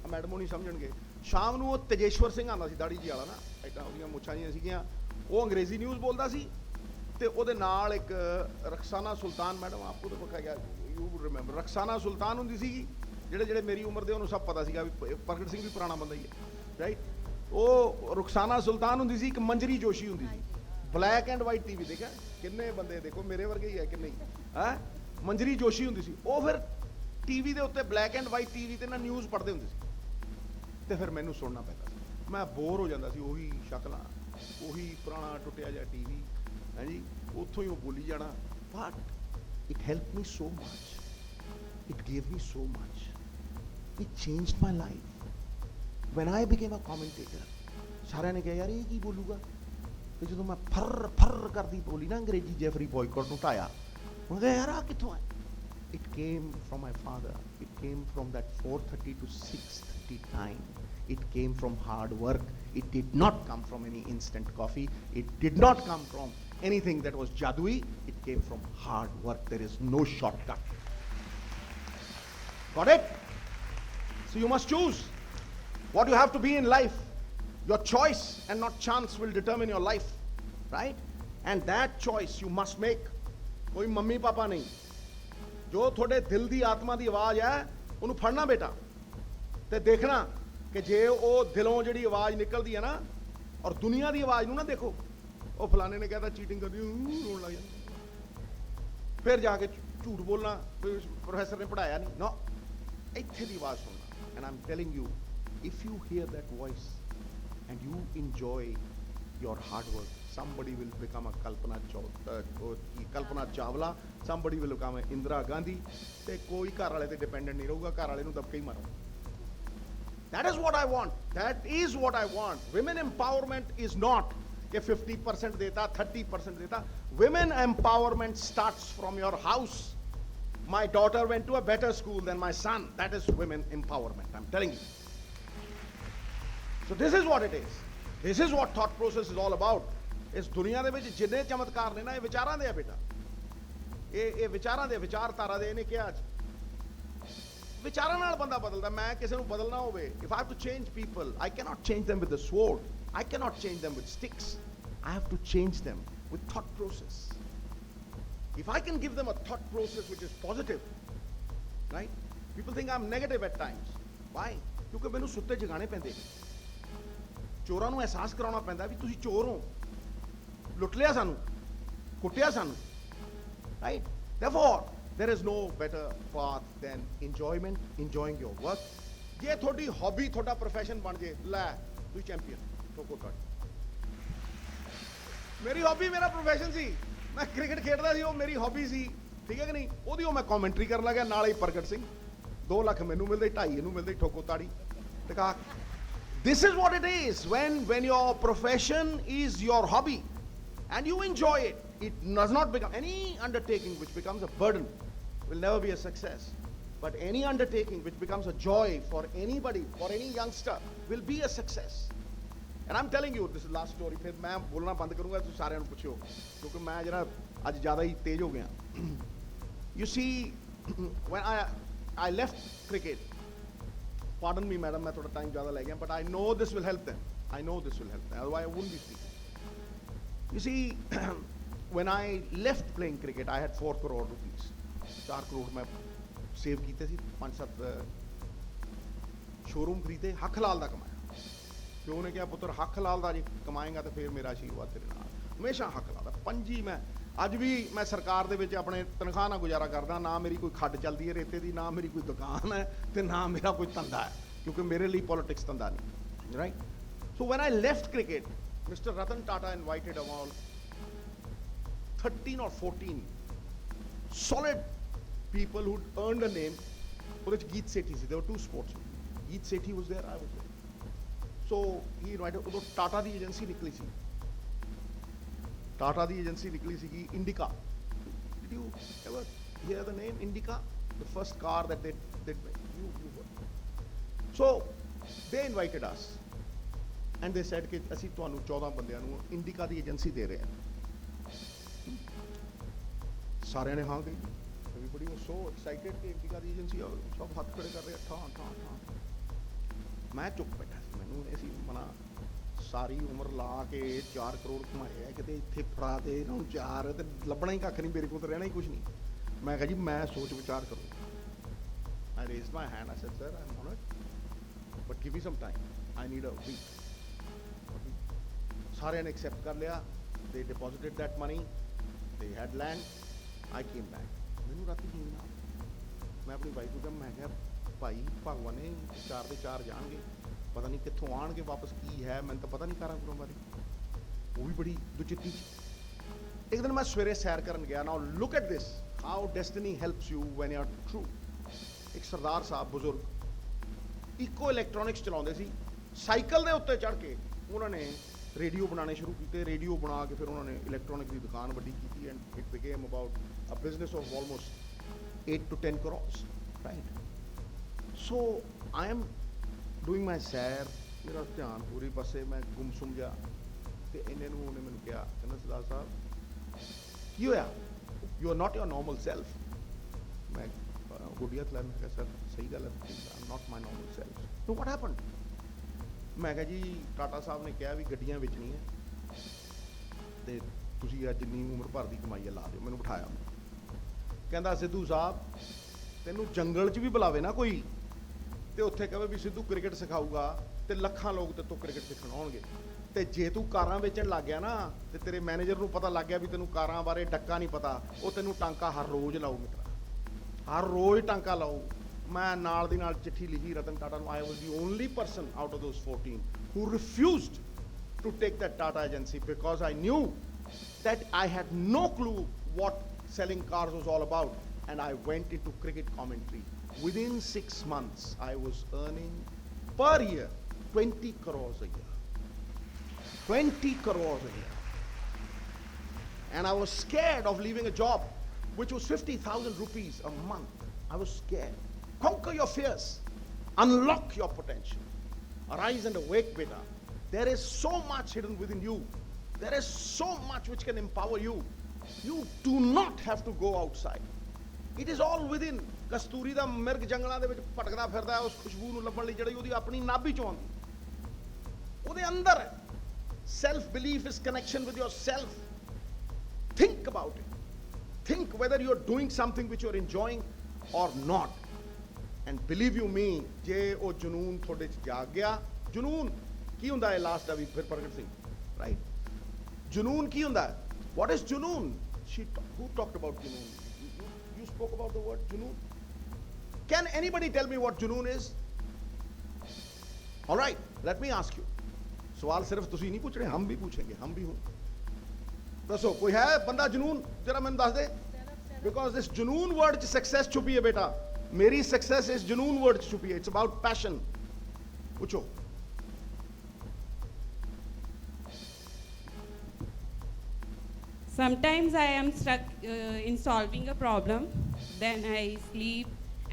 Speaker 1: ਮੈਡਮ ਨਹੀਂ ਸਮਝਣਗੇ, ਸ਼ਾਮ ਨੂੰ ਉਹ ਤੇਜੇਸ਼ਵਰ ਸਿੰਘ ਆਉਂਦਾ ਸੀ ਦਾੜੀ ਜੀ ਵਾਲਾ ਨਾ, ਐਡਾ ਉਹਦੀਆਂ ਮੁੱਛਾਂ ਜੀਆਂ ਸੀਗੀਆਂ, ਉਹ ਅੰਗਰੇਜ਼ੀ ਨਿਊਜ਼ ਬੋਲਦਾ ਸੀ ਤੇ ਉਹਦੇ ਨਾਲ ਇੱਕ ਰਕਸਾਨਾ ਸੁਲਤਾਨ ਮੈਡਮ ਆਪਕੋ ਤਾਂ ਪਤਾ ਗਿਆ, ਯੂ ਵੁੱਡ ਰਿਮੈਂਬਰ, ਰਕਸਾਨਾ ਸੁਲਤਾਨ ਹੁੰਦੀ ਸੀਗੀ, ਜਿਹੜੇ ਮੇਰੀ ਉਮਰ ਦੇ ਉਹਨੂੰ ਸਭ ਪਤਾ ਸੀਗਾ ਵੀ ਪ੍ਰਗਟ ਸਿੰਘ ਵੀ ਪੁਰਾਣਾ ਬੰਦਾ ਹੀ ਹੈ, ਰਾਈਟ। ਉਹ ਰੁਖਸਾਨਾ ਸੁਲਤਾਨ ਹੁੰਦੀ ਸੀ, ਇੱਕ ਮੰਜਰੀ ਜੋਸ਼ੀ ਹੁੰਦੀ ਸੀ, ਬਲੈਕ ਐਂਡ ਵਾਈਟ ਟੀਵੀ ਦੇਖਿਆ ਕਿੰਨੇ ਬੰਦੇ, ਦੇਖੋ ਮੇਰੇ ਵਰਗੇ ਹੀ ਹੈ ਕਿ ਨਹੀਂ ਹੈ, ਮੰਜਰੀ ਜੋਸ਼ੀ ਹੁੰਦੀ ਸੀ, ਉਹ ਫਿਰ ਟੀਵੀ ਦੇ ਉੱਤੇ ਬਲੈਕ ਐਂਡ ਵਾਈਟ ਟੀਵੀ ਤੇ ਨਾ ਨਿਊਜ਼ ਪੜ੍ਹਦੇ ਹੁੰਦੇ ਸੀ ਤੇ ਫਿਰ ਮੈਨੂੰ ਸੁਣਨਾ ਪੈਂਦਾ ਸੀ, ਮੈਂ ਬੋਰ ਹੋ ਜਾਂਦਾ ਸੀ, ਉਹੀ ਸ਼ਕਲਾਂ, ਉਹੀ ਪੁਰਾਣਾ ਟੁੱਟਿਆ ਜਿਹਾ ਟੀਵੀ ਹੈ ਜੀ, ਉੱਥੋਂ ਹੀ ਉਹ ਬੋਲੀ ਜਾਣਾ, but it helped me so much, it gave me so much, it changed my life. When I became a commentator, ਸਾਰਿਆਂ ਨੇ ਕਿਹਾ ਯਾਰ ਇਹ ਕੀ ਬੋਲੂਗਾ, ਤੇ ਜਦੋਂ ਮੈਂ ਫਰ ਕਰਦੀ ਬੋਲੀ ਨਾ ਅੰਗਰੇਜ਼ੀ ਜੈਫਰੀ ਬॉयकॉट ਨੂੰ ਢਾਇਆ, ਉਹਨੇ ਕਿਹਾ ਯਾਰ ਆ ਕਿੱਥੋਂ ਆਇਆ। It came from my father, it came from that 4:30 to 6:30 time, it came from hard work, it did not come from any instant coffee, it did not come from anything that was jadui, it came from hard work. There is no shortcut. Got it? So you must choose what you have to be in life. Your choice and not chance will determine your life, right? And that choice you must make. कोई mummy papa नहीं, जो थोड़े दिल दी आत्मा दी आवाज है ਉਹਨੂੰ ਫੜਨਾ ਬੇਟਾ ਤੇ ਦੇਖਣਾ ਕਿ ਜੇ ਉਹ ਦਿਲੋਂ ਜਿਹੜੀ ਆਵਾਜ਼ ਨਿਕਲਦੀ ਹੈ ਨਾ, ਔਰ ਦੁਨੀਆ ਦੀ ਆਵਾਜ਼ ਨੂੰ ਨਾ ਦੇਖੋ, ਉਹ ਫਲਾਣੇ ਨੇ ਕਹਿਤਾ ਚੀਟਿੰਗ ਕਰਦੀ, ਰੋਣ ਲੱਗ ਜਾਂਦਾ, ਫਿਰ ਜਾ ਕੇ ਝੂਠ ਬੋਲਣਾ, ਪ੍ਰੋਫੈਸਰ ਨੇ ਪੜਾਇਆ ਨਹੀਂ, ਨਾ, ਇੱਥੇ ਦੀ ਆਵਾਜ਼ ਸੁਣਨਾ। And I am telling you, if you hear that voice and you enjoy your hard work, somebody will become a Kalpana Chawla, somebody will become a Indira Gandhi, ਤੇ ਕੋਈ ਘਰ ਵਾਲੇ ਤੇ ਡਿਪੈਂਡੈਂਟ ਨਹੀਂ ਰਹੂਗਾ, ਘਰ ਵਾਲੇ ਨੂੰ ਦਬਕੇ ਹੀ ਮਾਰੋ। That is what I want, that is what I want. Women empowerment is not ਕਿ 50% देता 30% देता, women empowerment starts from your house. My daughter went to a better school than my son, that is women empowerment, I'm telling you. So this is what it is. This is what thought process is all about. ਇਸ ਦੁਨੀਆ ਦੇ ਵਿੱਚ ਜਿੰਨੇ ਚਮਤਕਾਰ ਨੇ ਨਾ, ਇਹ ਵਿਚਾਰਾਂ ਦੇ ਆ ਬੇਟਾ, ਇਹ ਵਿਚਾਰਾਂ ਦੇ, ਵਿਚਾਰਧਾਰਾ ਦੇ। ਇਹਨੇ ਕਿਹਾ ਅੱਜ ਵਿਚਾਰਾਂ ਨਾਲ ਬੰਦਾ ਬਦਲਦਾ। ਮੈਂ ਕਿਸੇ ਨੂੰ ਬਦਲਣਾ ਹੋਵੇ, if I have to change people, I cannot change them with the sword, I cannot change them with sticks, I have to change them with thought process. If I can give them a thought process which is positive, right? People think I'm negative at times. Why? ਕਿਉਂਕਿ ਮੈਨੂੰ ਸੁੱਤੇ ਜਗਾਣੇ ਪੈਂਦੇ, ਚੋਰਾਂ ਨੂੰ ਅਹਿਸਾਸ ਕਰਾਉਣਾ ਪੈਂਦਾ ਵੀ ਤੁਸੀਂ ਚੋਰ ਹੋ, ਲੁੱਟ ਲਿਆ ਸਾਨੂੰ, ਕੁੱਟਿਆ ਸਾਨੂੰ, right? Therefore, there is no better path than enjoyment, enjoying your work. ਜੇ ਤੁਹਾਡੀ ਹੌਬੀ ਤੁਹਾਡਾ ਪ੍ਰੋਫੈਸ਼ਨ ਬਣ ਜੇ, ਲੈ ਤੁਸੀਂ ਚੈਂਪੀਅਨ, ਠੋਕੋ ਕੱਟ। ਮੇਰੀ ਹੌਬੀ ਮੇਰਾ ਪ੍ਰੋਫੈਸ਼ਨ ਸੀ, ਮੈਂ ਕ੍ਰਿਕਟ ਖੇਡਦਾ ਸੀ, ਉਹ ਮੇਰੀ ਹੌਬੀ ਸੀ, ਠੀਕ ਹੈ ਕਿ ਨਹੀਂ? ਉਹਦੀ ਉਹ ਮੈਂ ਕਮੈਂਟਰੀ ਕਰਨ ਲੱਗਿਆ, ਨਾਲ ਹੀ ਪ੍ਰਗਟ ਸਿੰਘ, 2 ਲੱਖ ਮੈਨੂੰ ਮਿਲਦੇ, 2.5 ਇਹਨੂੰ ਮਿਲਦੇ, ਠੋਕੋ ਤਾੜੀ ਟਕਾ। This is what it is when your profession is your hobby and you enjoy it. It does not become any undertaking which becomes a burden will never be a success. But any undertaking which becomes a joy for anybody, for any youngster, will be a success. And I'm telling you, this is last story. फिर मैं बोलना बंद करूँगा, तो सारे ਨੂੰ ਪੁੱਛਿਓ, क्योंकि मैं जरा आज ज़्यादा ही तेज हो गया। You see, when I left cricket, pardon me madam, मैं थोड़ा time ज़्यादा ले गया, but I know this will help them. I know this will help them, otherwise I wouldn't be speaking. You see, when I left playing cricket, I had 4 crore rupees. 4 crore मैं save ਕੀਤੇ ਸੀ, 5-7 showroom ਖਰੀਦੇ, ਹੱਕ ਲਾਲ ਦਾ ਕਮਾਇਆ। ਪਿਓ ਨੇ ਕਿਹਾ ਪੁੱਤਰ ਹੱਕ ਲਾਲ ਦਾ ਜੇ ਕਮਾਏਗਾ ਤਾਂ ਫਿਰ ਮੇਰਾ ਆਸ਼ੀਰਵਾਦ ਤੇਰੇ ਨਾਲ, ਹਮੇਸ਼ਾ ਹੱਕ ਲਾਲ ਦਾ। ਪੰਜੀ ਮੈਂ ਅੱਜ ਵੀ ਮੈਂ ਸਰਕਾਰ ਦੇ ਵਿੱਚ ਆਪਣੇ ਤਨਖਾਹ ਨਾਲ ਗੁਜ਼ਾਰਾ ਕਰਦਾ, ਨਾ ਮੇਰੀ ਕੋਈ ਖੱਡ ਚੱਲਦੀ ਹੈ ਰੇਤੇ ਦੀ, ਨਾ ਮੇਰੀ ਕੋਈ ਦੁਕਾਨ ਹੈ, ਤੇ ਨਾ ਮੇਰਾ ਕੋਈ ਧੰਦਾ ਹੈ, ਕਿਉਂਕਿ ਮੇਰੇ ਲਈ ਪੋਲਿਟਿਕਸ ਧੰਦਾ ਨਹੀਂ, right? So when I left cricket, mister Ratan Tata invited about 13 or 14 solid people who'd earned a name. ਉਹਦੇ ਚ ਗੀਤ ਸੇਠੀ ਸੀ, there were 2 sportsmen. Geet Sethi was there, I was there. So he invited, ਉਦੋਂ ਟਾਟਾ ਦੀ ਏਜੰਸੀ ਨਿਕਲੀ ਸੀ, ਟਾਟਾ ਦੀ agency ਨਿਕਲੀ ਸੀਗੀ ਇੰਡੀਕਾ। Did you ever hear the name Indica? The first car that they you so they invited us and they said ਕਿ ਅਸੀਂ ਤੁਹਾਨੂੰ 14 ਬੰਦਿਆਂ ਨੂੰ ਇੰਡੀਕਾ ਦੀ agency ਦੇ ਰਹੇ ਹਾਂ। ਸਾਰਿਆਂ ਨੇ ਹਾਂ ਕਹੀ, everybody was so excited ਕਿ ਇੰਡੀਕਾ ਦੀ ਏਜੰਸੀ, ਸਭ ਹੱਥ ਖੜੇ ਕਰ ਰਹੇ, ਠਾਂ ਠਾਂ ਠਾਂ। ਮੈਂ ਚੁੱਪ ਬੈਠਾ ਸੀ, ਮੈਨੂੰ ਇਹ ਸੀ ਮਨਾ ਸਾਰੀ ਉਮਰ ਲਾ ਕੇ 4 ਕਰੋੜ ਕਮਾਏ ਆ, ਕਿਤੇ ਇੱਥੇ ਫੜਾ ਦੇ ਇਹਨਾਂ ਨੂੰ 4 ਤੇ ਲੱਭਣਾ ਹੀ ਕੱਖ ਨਹੀਂ, ਮੇਰੇ ਕੋਲ ਤਾਂ ਰਹਿਣਾ ਹੀ ਕੁਝ ਨਹੀਂ। ਮੈਂ ਕਿਹਾ ਜੀ ਮੈਂ ਸੋਚ ਵਿਚਾਰ ਕਰੂੰ। I raised my hand, I said, sir, I'm honored, but give me some time, I need a week. ਸਾਰਿਆਂ ਨੇ accept ਕਰ ਲਿਆ, they deposited that money, they had land, I came back. ਮੈਨੂੰ ਰਾਤੀ ਨੀਂਦ ਨਾ ਆਈ। ਮੈਂ ਆਪਣੀ ਵਾਈਫ ਨੂੰ ਕਿਹਾ, ਮੈਂ ਕਿਹਾ ਭਾਈ ਭਗਵਾਨ ਨੇ 4 ਦੇ 4 ਜਾਣਗੇ, ਪਤਾ ਨਹੀਂ ਕਿੱਥੋਂ ਆਣਗੇ ਵਾਪਸ, ਕੀ ਹੈ ਮੈਨੂੰ ਤਾਂ ਪਤਾ ਨਹੀਂ ਕਾਰਾਂ ਕੁਰਾਂ ਬਾਰੇ। ਉਹ ਵੀ ਬੜੀ ਦੁਚਿੱਤੀ ਚ। ਇੱਕ ਦਿਨ ਮੈਂ ਸਵੇਰੇ ਸੈਰ ਕਰਨ ਗਿਆ ਨਾ, look at this how destiny helps you when you are true. ਇੱਕ ਸਰਦਾਰ ਸਾਹਿਬ ਬਜ਼ੁਰਗ ਇਕੋ ਇਲੈਕਟ੍ਰੋਨਿਕਸ ਚਲਾਉਂਦੇ ਸੀ, ਸਾਈਕਲ ਦੇ ਉੱਤੇ ਚੜ੍ਹ ਕੇ ਉਹਨਾਂ ਨੇ ਰੇਡੀਓ ਬਣਾਉਣੇ ਸ਼ੁਰੂ ਕੀਤੇ। ਰੇਡੀਓ ਬਣਾ ਕੇ ਫਿਰ ਉਹਨਾਂ ਨੇ ਇਲੈਕਟ੍ਰੋਨਿਕ ਦੀ ਦੁਕਾਨ ਵੱਡੀ ਕੀਤੀ and it became about a business of almost 8 to 10 crores, right? So I am doing my ਸੈਰ, ਮੇਰਾ ਧਿਆਨ ਪੂਰੀ ਪਾਸੇ, ਮੈਂ ਗੁੰਮਸੁੰਮ ਜਾ, ਤੇ ਇੰਨੇ ਨੂੰ ਉਹਨੇ ਮੈਨੂੰ ਕਿਹਾ, ਕਹਿੰਦਾ ਸਰਦਾਰ ਸਾਹਿਬ ਕੀ ਹੋਇਆ, you are not your normal self. ਮੈਂ ਗੁੱਡੀਆਂ ਥਲਾ, ਮੈਂ ਕਿਹਾ ਸਰ ਸਹੀ ਗੱਲ ਹੈ, I am not my normal self. So what happened? ਮੈਂ ਕਿਹਾ ਜੀ ਟਾਟਾ ਸਾਹਿਬ ਨੇ ਕਿਹਾ ਵੀ ਗੱਡੀਆਂ ਵੇਚਣੀਆਂ ਤੇ ਤੁਸੀਂ ਅੱਜ ਜਿੰਨੀ ਉਮਰ ਭਰ ਦੀ ਕਮਾਈ ਹੈ ਲਾ ਦਿਓ। ਮੈਨੂੰ ਬਿਠਾਇਆ, ਕਹਿੰਦਾ ਸਿੱਧੂ ਸਾਹਿਬ ਤੈਨੂੰ ਜੰਗਲ 'ਚ ਵੀ ਬੁਲਾਵੇ ਨਾ ਕੋਈ, ਤੇ ਉੱਥੇ ਕਹੇ ਵੀ ਸਿੱਧੂ ਕ੍ਰਿਕਟ ਸਿਖਾਊਗਾ, ਤੇ ਲੱਖਾਂ ਲੋਕ ਤੇ ਤੋਂ ਕ੍ਰਿਕਟ ਸਿੱਖਣ ਆਉਣਗੇ। ਤੇ ਜੇ ਤੂੰ ਕਾਰਾਂ ਵੇਚਣ ਲੱਗ ਗਿਆ ਨਾ, ਤੇ ਤੇਰੇ ਮੈਨੇਜਰ ਨੂੰ ਪਤਾ ਲੱਗ ਗਿਆ ਵੀ ਤੈਨੂੰ ਕਾਰਾਂ ਬਾਰੇ ਡੱਕਾ ਨਹੀਂ ਪਤਾ, ਉਹ ਤੈਨੂੰ ਟਾਂਕਾ ਹਰ ਰੋਜ਼ ਲਾਊ ਮਿੱਤਰਾ, ਹਰ ਰੋਜ਼ ਟਾਂਕਾ ਲਾਊ। ਮੈਂ ਨਾਲ ਦੀ ਨਾਲ ਚਿੱਠੀ ਲਿਖੀ ਰਤਨ ਟਾਟਾ ਨੂੰ। I was the only person out of those 14 who refused to take that Tata agency because I knew that I had no clue what selling cars was all about, and I went into cricket commentary. Within 6 months, I was earning per year 20 crores a year. 20 crores a year. And I was scared of leaving a job which was 50,000 rupees a month. I was scared. Conquer your fears. Unlock your potential. Arise and awake, beta. There is so much hidden within you. There is so much which can empower you. You do not have to go outside. It is all within. ਕਸਤੂਰੀ ਦਾ ਮਿਰਗ ਜੰਗਲਾਂ ਦੇ ਵਿੱਚ ਭਟਕਦਾ ਫਿਰਦਾ ਹੈ, ਉਸ ਖੁਸ਼ਬੂ ਨੂੰ ਲੱਭਣ ਲਈ ਜਿਹੜੀ ਉਹਦੀ ਆਪਣੀ ਨਾਭੀ ਚੋਂ ਆਉਂਦੀ, ਉਹਦੇ ਅੰਦਰ ਹੈ। Self belief is connection with yourself. Think about it. Think whether you're doing something which you're enjoying or not. And believe you me, ਜੇ ਉਹ ਜਨੂਨ ਤੁਹਾਡੇ 'ਚ ਜਾਗ ਗਿਆ, ਜਨੂਨ ਕੀ ਹੁੰਦਾ ਹੈ ਲਾਸਟ ਦਾ ਵੀ ਫਿਰ ਪ੍ਰਗਟ ਸਿੰਘ, ਰਾਈਟ? ਜਨੂਨ ਕੀ ਹੁੰਦਾ ਹੈ? What is ਜਨੂਨ? Who talked about ਜਨੂਨ? You spoke about the word ਜਨੂਨ. Can anybody tell me what ਜਨੂਨ is? All right, let me ask you. ਸਵਾਲ ਸਿਰਫ ਤੁਸੀਂ ਨਹੀਂ ਪੁੱਛਣੇ, ਹਮ ਵੀ पूछेंगे, हम भी हूं। ਦੱਸੋ ਕੋਈ ਹੈ ਬੰਦਾ ਜਨੂਨ, ਜਰਾ ਮੈਨੂੰ ਦੱਸ ਦੇ। Because this ਜਨੂਨ word 'ਚ success ਛੁਪੀ ਹੈ ਬੇਟਾ। ਮੇਰੀ success ਇਸ ਜਨੂਨ word 'ਚ ਛੁਪੀ ਹੈ। It's about passion. ਪੁੱਛੋ।
Speaker 7: Sometimes I am stuck in solving a problem, then I sleep,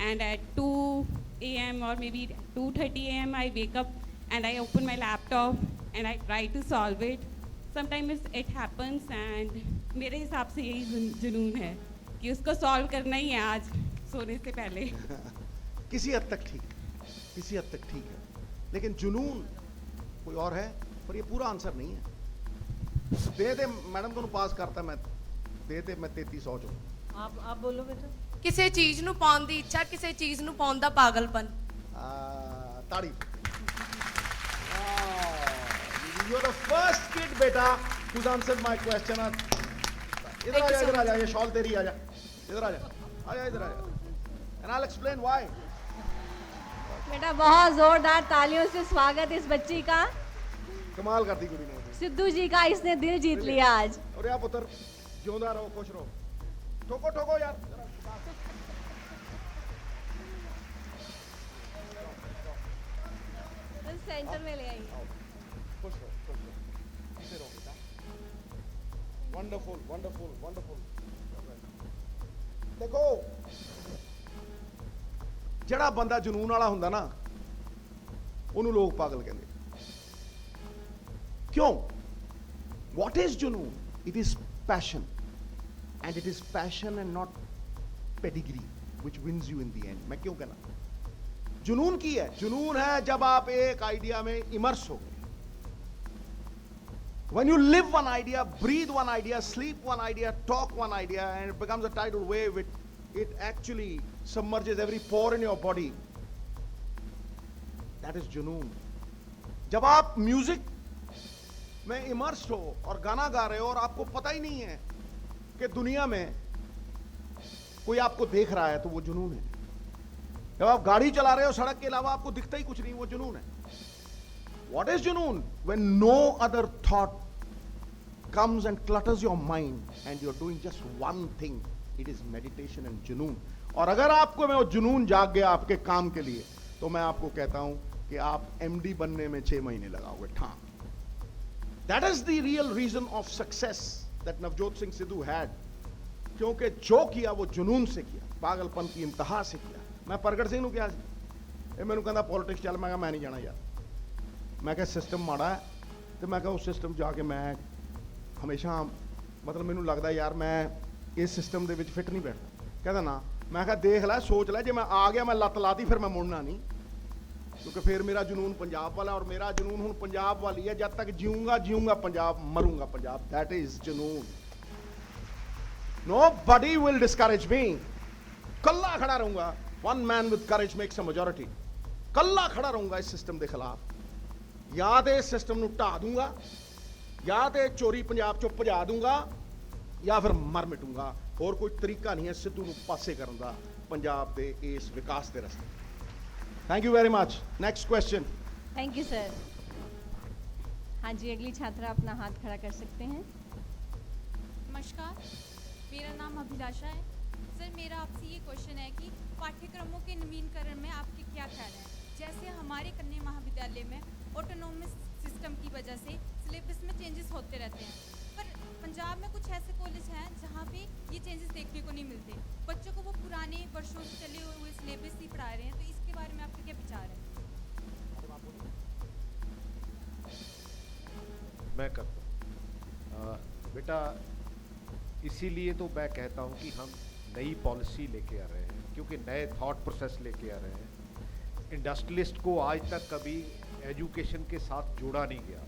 Speaker 7: and at 2 a.m. or maybe 2:30 a.m. I wake up and I open my laptop and I try to solve it. Sometimes it happens and मेरे हिसाब से यही जुनून है कि उसको solve करना ही है आज सोने से पहले।
Speaker 1: किसी हद तक ठीक, किसी हद तक ठीक है, लेकिन जुनून कोई और है, पर ये पूरा आंसर नहीं है। दे दे मैडम ਤੁਹਾਨੂੰ ਪਾਸ ਕਰਤਾ ਮੈਂ, ਦੇ ਦੇ ਮੈਂ 3300 ਚੋਂ।
Speaker 3: आप बोलो बेटा।
Speaker 8: ਕਿਸੇ ਚੀਜ਼ ਨੂੰ ਪਾਉਣ ਦੀ ਇੱਛਾ, ਕਿਸੇ ਚੀਜ਼ ਨੂੰ ਪਾਉਣ ਦਾ ਪਾਗਲਪਨ।
Speaker 1: ਤਾੜੀ। You're the first kid बेटा who's answered my question. इधर आ जा, ये शॉल तेरी, आ जा, इधर आ जा, इधर आ जा, and I'll explain why.
Speaker 2: बेटा बहुत जोरदार तालियों से स्वागत इस बच्ची का।
Speaker 1: कमाल करती कुड़ी ने।
Speaker 2: सिद्धू जी का इसने दिल जीत लिया आज।
Speaker 1: और या पुत्र जिंदा रहो, खुश रहो, ठोको ठोको यार।
Speaker 2: सेंटर में ले आइए।
Speaker 1: खुश रहो, खुश रहो, पीछे रहो बेटा। Wonderful, wonderful, wonderful. देखो ਜਿਹੜਾ ਬੰਦਾ ਜਨੂਨ ਵਾਲਾ ਹੁੰਦਾ ਨਾ ਉਹਨੂੰ ਲੋਕ ਪਾਗਲ ਕਹਿੰਦੇ ਕਿਉਂ what is ਜਨੂਨ it is passion and it is passion and not pedigree which wins you in the end मैं क्यों कहना जुनून की है जुनून है जब आप एक आइडिया में इमर्स हो गए when you live one idea breathe one idea sleep one idea talk one idea and it becomes a tidal wave it actually submerges every pore in your body that is जुनून जब आप music में immerse हो और गाना गा रहे हो और आपको पता ही नहीं है कि दुनिया में कोई आपको देख रहा है तो वो जुनून है जब आप गाड़ी चला रहे हो सड़क के अलावा आपको दिखता ही कुछ नहीं वो जुनून है what is जुनून when no other thought comes and clutters your mind and you're doing just one thing it is meditation and जुनून और अगर आपको में वो जुनून जाग गया आपके काम के लिए तो मैं आपको कहता हूं कि आप एमडी बनने में 6 महीने लगाओगे ठाम that is the real reason of success that Navjot Singh Sidhu had क्योंकि जो किया वो जुनून से किया पागलपन की इंतहा से किया मैं प्रगट सिंह ਨੂੰ ਕਿਹਾ ਸੀ ਇਹ ਮੈਨੂੰ ਕਹਿੰਦਾ ਪੋਲਿਟਿਕਸ ਚੱਲ ਮੈਂ ਕਿਹਾ ਮੈਂ ਨਹੀਂ ਜਾਣਾ ਯਾਰ ਮੈਂ ਕਿਹਾ ਸਿਸਟਮ ਮਾੜਾ ਹੈ ਤੇ ਮੈਂ ਕਿਹਾ ਉਸ ਸਿਸਟਮ ਜਾ ਕੇ ਮੈਂ ਹਮੇਸ਼ਾ ਮਤਲਬ ਮੈਨੂੰ ਲੱਗਦਾ ਯਾਰ ਮੈਂ ਇਸ ਸਿਸਟਮ ਦੇ ਵਿੱਚ ਫਿੱਟ ਨਹੀਂ ਬੈਠਦਾ ਕਹਿੰਦਾ ਨਾ ਮੈਂ ਕਿਹਾ ਦੇਖ ਲੈ ਸੋਚ ਲੈ ਜੇ ਮੈਂ ਆ ਗਿਆ ਮੈਂ ਲੱਤ ਲਾਤੀ ਫਿਰ ਮੈਂ ਮੁੜਨਾ ਨਹੀਂ क्योंकि फिर मेरा जुनून पंजाब वाला और मेरा जुनून हूं पंजाब वाली है जब तक जीऊंगा पंजाब मरूंगा पंजाब दैट इज जुनून nobody will discourage me कल्ला खड़ा रहूंगा one man with courage makes a majority कल्ला खड़ा रहूंगा इस सिस्टम के खिलाफ या तो इस सिस्टम ਨੂੰ ਢਾ दूंगा या तो चोरी पंजाब चों भजा दूंगा या फिर मर मिटूंगा और कोई तरीका नहीं है सिद्धू ਨੂੰ ਪਾਸੇ ਕਰਨ ਦਾ पंजाब ਦੇ ਇਸ विकास ਦੇ रस्ते thank you very much next question
Speaker 2: thank you sir. हाँ जी अगली छात्रा अपना हाथ खड़ा कर सकते हैं।
Speaker 9: नमस्कार, मेरा नाम अभिलाषा है। सर मेरा आपसे ये क्वेश्चन है कि पाठ्यक्रमों के नवीनीकरण में आपके क्या ख्याल हैं? जैसे हमारे कन्या महाविद्यालय में ऑटोनोमस सिस्टम की वजह से सिलेबस में चेंजेस होते रहते हैं, पर पंजाब में कुछ ऐसे कॉलेज हैं जहाँ पे ये चेंजेस देखने को नहीं मिलते, बच्चों को वो पुराने वर्षों से चले हुए सिलेबस ही पढ़ा रहे हैं, तो इसके बारे में आपके क्या विचार है?
Speaker 5: मैं करता हूँ बेटा इसीलिए तो मैं कहता हूँ कि हम नई पॉलिसी लेके आ रहे हैं क्योंकि नए थॉट प्रोसेस लेके आ रहे हैं। इंडस्ट्रियलिस्ट को आज तक कभी एजुकेशन के साथ जोड़ा नहीं गया,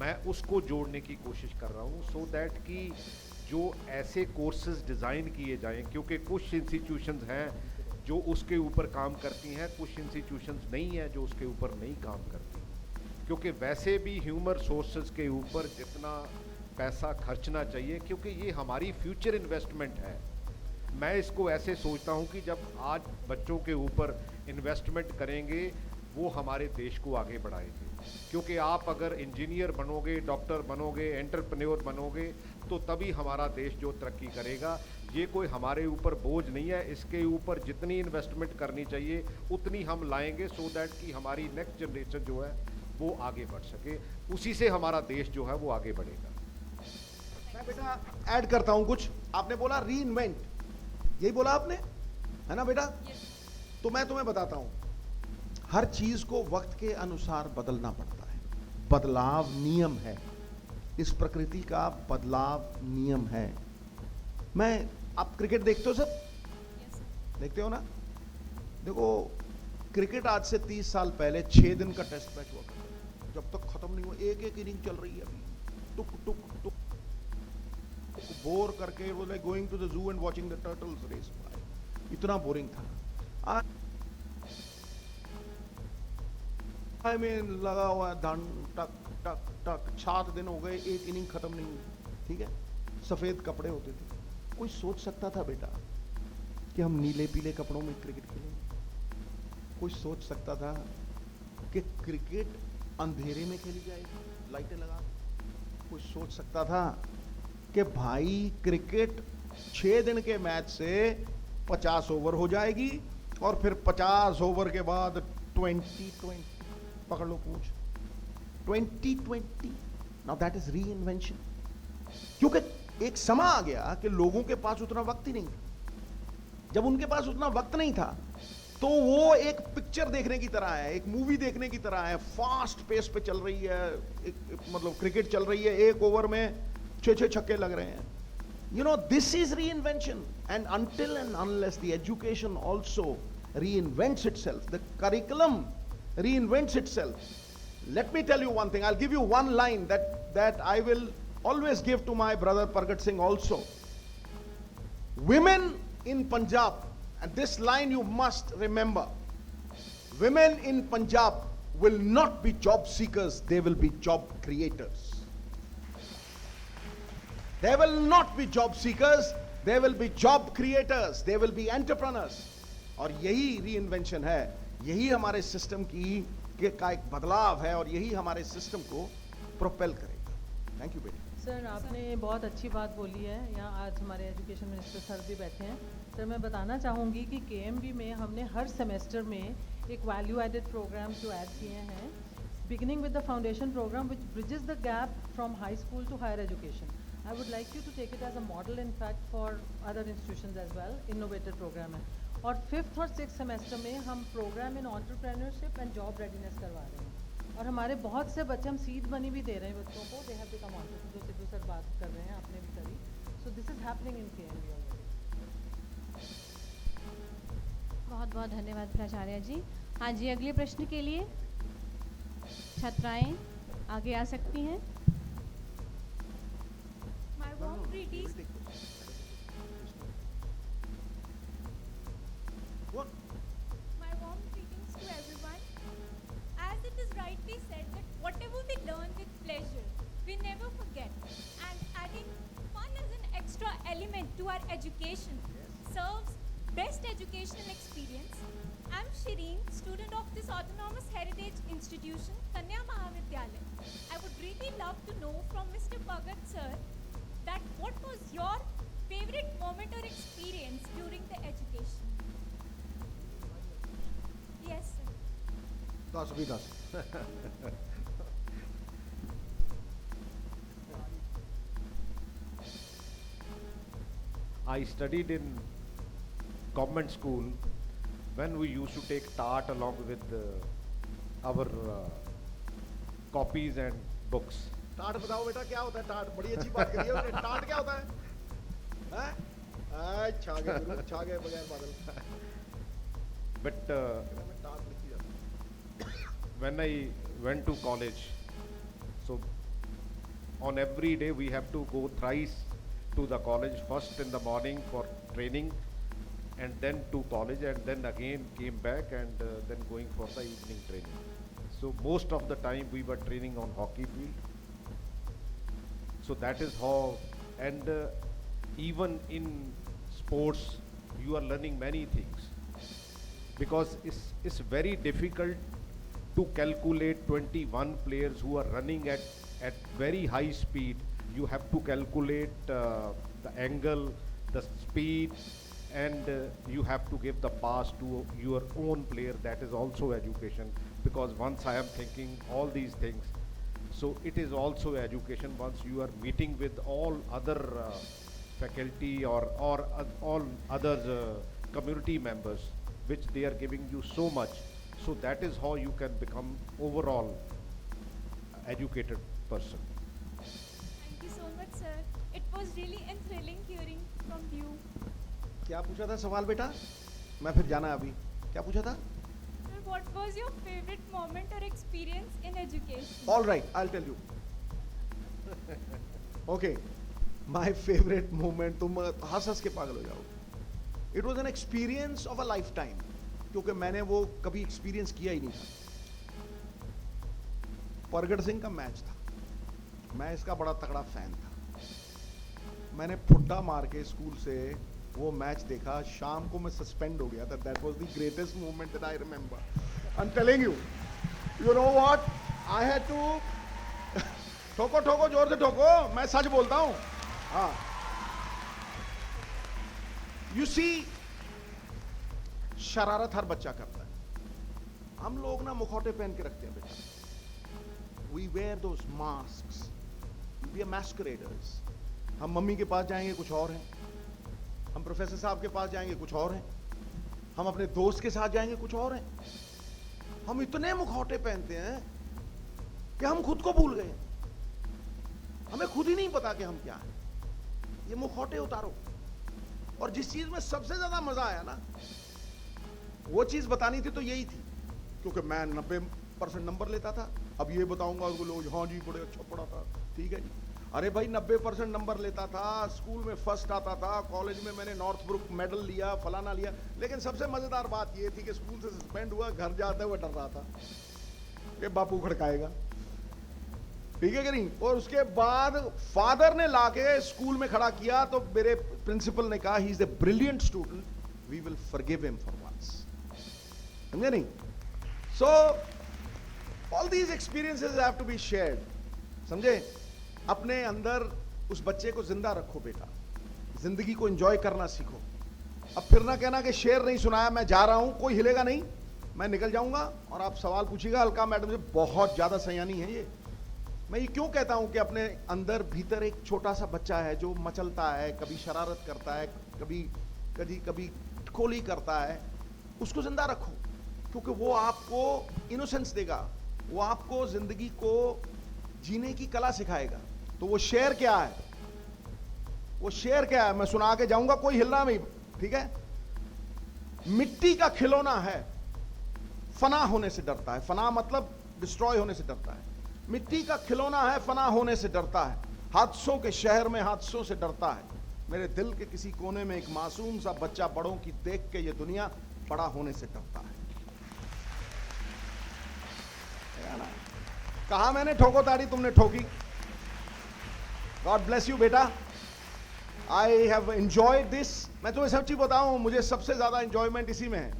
Speaker 5: मैं उसको जोड़ने की कोशिश कर रहा हूँ सो दैट कि जो ऐसे कोर्सेज डिज़ाइन किए जाएं क्योंकि कुछ इंस्टीट्यूशंस हैं जो उसके ऊपर काम करती हैं, कुछ इंस्टीट्यूशंस नहीं हैं जो उसके ऊपर नहीं काम करती, क्योंकि वैसे भी ह्यूमन रिसोर्सेज के ऊपर जितना पैसा खर्चना चाहिए क्योंकि ये हमारी फ्यूचर इन्वेस्टमेंट है। मैं इसको ऐसे सोचता हूँ कि जब आज बच्चों के ऊपर इन्वेस्टमेंट करेंगे वो हमारे देश को आगे बढ़ाएंगे, क्योंकि आप अगर इंजीनियर बनोगे, डॉक्टर बनोगे, एंटरप्रेन्योर बनोगे तो तभी हमारा देश जो तरक्की करेगा। ये कोई हमारे ऊपर बोझ नहीं है, इसके ऊपर जितनी इन्वेस्टमेंट करनी चाहिए उतनी हम लाएंगे सो दैट कि हमारी नेक्स्ट जनरेशन जो है वो आगे बढ़ सके, उसी से हमारा देश जो है वो आगे बढ़ेगा।
Speaker 1: मैं बेटा ऐड करता हूं कुछ, आपने बोला रीइन्वेंट, यही बोला आपने, है ना बेटा? तो मैं तुम्हें बताता हूं, हर चीज को वक्त के अनुसार बदलना पड़ता है, बदलाव नियम है, इस प्रकृति का बदलाव नियम है। मैं आप क्रिकेट देखते हो सर? देखते हो ना? देखो क्रिकेट आज से 30 साल पहले 6 दिन का टेस्ट मैच हुआ करता था, जब तक खत्म नहीं हुआ एक एक इनिंग चल रही है अभी, टुक टुक टुक बोर करके वो like going to the zoo and watching the turtles race, इतना बोरिंग था। आई मीन लगा हुआ धन टक टक टक 7 दिन हो गए एक इनिंग खत्म नहीं हुई, ठीक है? सफेद कपड़े होते थे, कोई सोच सकता था बेटा कि हम नीले पीले कपड़ों में क्रिकेट खेलेंगे? कोई सोच सकता था कि क्रिकेट अंधेरे में खेली जाएगी लाइटें लगा? कोई सोच सकता था कि भाई क्रिकेट 6 दिन के मैच से 50 ओवर हो जाएगी और फिर 50 ओवर के बाद 20-20 पकड़ लो पूछ, 2020, now that is reinvention. क्योंकि एक समय आ गया कि लोगों के पास उतना वक्त ही नहीं था। जब उनके पास उतना वक्त नहीं था तो वो एक पिक्चर देखने की तरह है, एक मूवी देखने की तरह है, फास्ट पेस पे चल रही है, मतलब क्रिकेट चल रही है, एक ओवर में 6 छक्के लग रहे हैं। You know, this is reinvention, and until and unless the education also reinvents itself, the curriculum reinvents itself. Let me tell you one thing. I'll give you one line that I will always give to my brother Pargat Singh also. Women in Punjab, and this line you must remember. Women in Punjab will not be job seekers, they will be job creators. They will not be job seekers, they will be job creators, they will be entrepreneurs. और यही reinvention है, यही हमारे system का एक बदलाव है और यही हमारे सिस्टम को प्रोपेल करेगा। थैंक यू बेटा।
Speaker 3: सर आपने बहुत अच्छी बात बोली है। यहाँ आज हमारे एजुकेशन मिनिस्टर सर भी बैठे हैं। सर मैं बताना चाहूँगी कि KMB में हमने हर सेमेस्टर में एक वैल्यू एडेड प्रोग्राम जो ऐड किए हैं, beginning with the foundation programme which bridges the gap from high school to higher education. I would like you to take it as a model in fact for other institutions as well. Innovative program है और 5th और 6th semester में हम programme in entrepreneurship and job readiness करवा रहे हैं और हमारे बहुत से बच्चे हम सीड मनी भी दे रहे हैं बच्चों को. दे हैव बिकम एंटरप्रेन्योर, जो सिद्धू सर बात कर रहे हैं, आपने भी करी. So this is happening in KMB already.
Speaker 2: बहुत बहुत धन्यवाद प्राचार्य जी. हाँ जी, अगले प्रश्न के लिए छात्राएं आगे आ सकती हैं.
Speaker 9: My warm greetings.
Speaker 1: What?
Speaker 9: My warm greetings to everyone. As it is rightly said that whatever we learn with pleasure, we never forget. And adding fun as an extra element to our education serves best educational experience. I'm Shireen, student of this Autonomous Heritage Institution, Kanya Mahavidyalaya. I would really love to know from Mr. Bhagat sir that what was your favorite moment or experience during the education? Yes, sir.
Speaker 1: दस भी दस.
Speaker 5: I studied in government school when we used to take TAT along with our copies and books.
Speaker 1: टाट बताओ बेटा क्या होता है टाट. बड़ी अच्छी बात करी है उसने. टाट क्या होता है? हैं? छा गए गुरु, छा गए बगैर बादल.
Speaker 5: But
Speaker 1: टाट लिखी जाती है.
Speaker 5: when I went to college, so on every day we have to go thrice to the college, first in the morning for training and then to college and then again came back and then going for the evening training. So most of the time we were training on hockey field. So that is how, and even in sports you are learning many things because it's very difficult to calculate 21 players who are running at very high speed. You have to calculate the angle, the speed, and you have to give the pass to your own player. That is also education, because once I am thinking all these things, so it is also education once you are meeting with all other faculty or all other community members, which they are giving you so much. So that is how you can become overall educated person.
Speaker 9: Thank you so much, sir. It was really thrilling hearing from you.
Speaker 1: क्या पूछा था सवाल बेटा? मैं फिर जाना अभी. क्या पूछा था?
Speaker 9: Sir, what was your favorite moment or experience in education?
Speaker 1: All right, I'll tell you. Okay, my favorite moment. तुम हंस के पागल हो जाओगे. It was an experience of a lifetime. क्योंकि मैंने वो कभी एक्सपीरियंस किया ही नहीं था. परगट सिंह का मैच था. मैं इसका बड़ा तगड़ा फैन था. मैंने फुट्टा मार के स्कूल से वो मैच देखा. शाम को मैं सस्पेंड हो गया था. That was the greatest moment that I remember. I am telling you. You know what, I had to ठोको ठोको, जोर से ठोको. मैं सच बोलता हूँ. हाँ, यू सी, शरारत हर बच्चा करता है. हम लोग ना मुखौटे पहन के रखते हैं बेटा. We wear those masks. We are masqueraders. हम मम्मी के पास जाएंगे कुछ और हैं, हम प्रोफेसर साहब के पास जाएंगे कुछ और हैं, हम अपने दोस्त के साथ जाएंगे कुछ और हैं. हम इतने मुखौटे पहनते हैं कि हम खुद को भूल गए. हमें खुद ही नहीं पता कि हम क्या हैं. ये मुखौटे उतारो. और जिस चीज में सबसे ज्यादा मजा आया ना, वो चीज बतानी थी तो यही थी, क्योंकि मैं 90% नंबर लेता था. अब ये बताऊंगा उनको, लोग हाँ जी बड़े अच्छा पढ़ा था, ठीक है जी. अरे भाई 90% नंबर लेता था, स्कूल में फर्स्ट आता था, कॉलेज में मैंने नॉर्थब्रुक मेडल लिया, फलाना लिया. लेकिन सबसे मजेदार बात ये थी कि स्कूल से सस्पेंड हुआ, घर जाते हुए डर रहा था कि बापू खड़काएगा, ठीक है कि नहीं. और उसके बाद फादर ने लाके स्कूल में खड़ा किया तो मेरे प्रिंसिपल ने कहा he is a brilliant student, we will forgive him for once. समझे नहीं. So all these experiences have to be shared. समझे. अपने अंदर उस बच्चे को जिंदा रखो बेटा, जिंदगी को एंजॉय करना सीखो. अब फिर ना कहना कि शेर नहीं सुनाया, मैं जा रहा हूं, कोई हिलेगा नहीं, मैं निकल जाऊंगा और आप सवाल पूछिएगा. अलका मैडम से बहुत ज्यादा सयानी है ये. मैं ये क्यों कहता हूं कि अपने अंदर भीतर एक छोटा सा बच्चा है जो मचलता है, कभी शरारत करता है, कभी खोली करता है, उसको जिंदा रखो, क्योंकि वो आपको इनोसेंस देगा, वो आपको जिंदगी को जीने की कला सिखाएगा. तो वो शेर क्या है, वो शेर क्या है मैं सुना के जाऊंगा, कोई हिलना नहीं, ठीक है. मिट्टी का खिलौना है, फना होने से डरता है. फना मतलब डिस्ट्रॉय होने से डरता है. मिट्टी का खिलौना है, फना होने से डरता है. हादसों के शहर में हादसों से डरता है. मेरे दिल के किसी कोने में एक मासूम सा बच्चा बड़ों की देख के ये दुनिया बड़ा होने से डरता है. कहा मैंने ठोको ताड़ी, तुमने ठोकी. गॉड ब्लेस यू बेटा. I have enjoyed this. मैं तुम्हें सच्ची बताऊं, मुझे सबसे ज्यादा एंजॉयमेंट इसी में है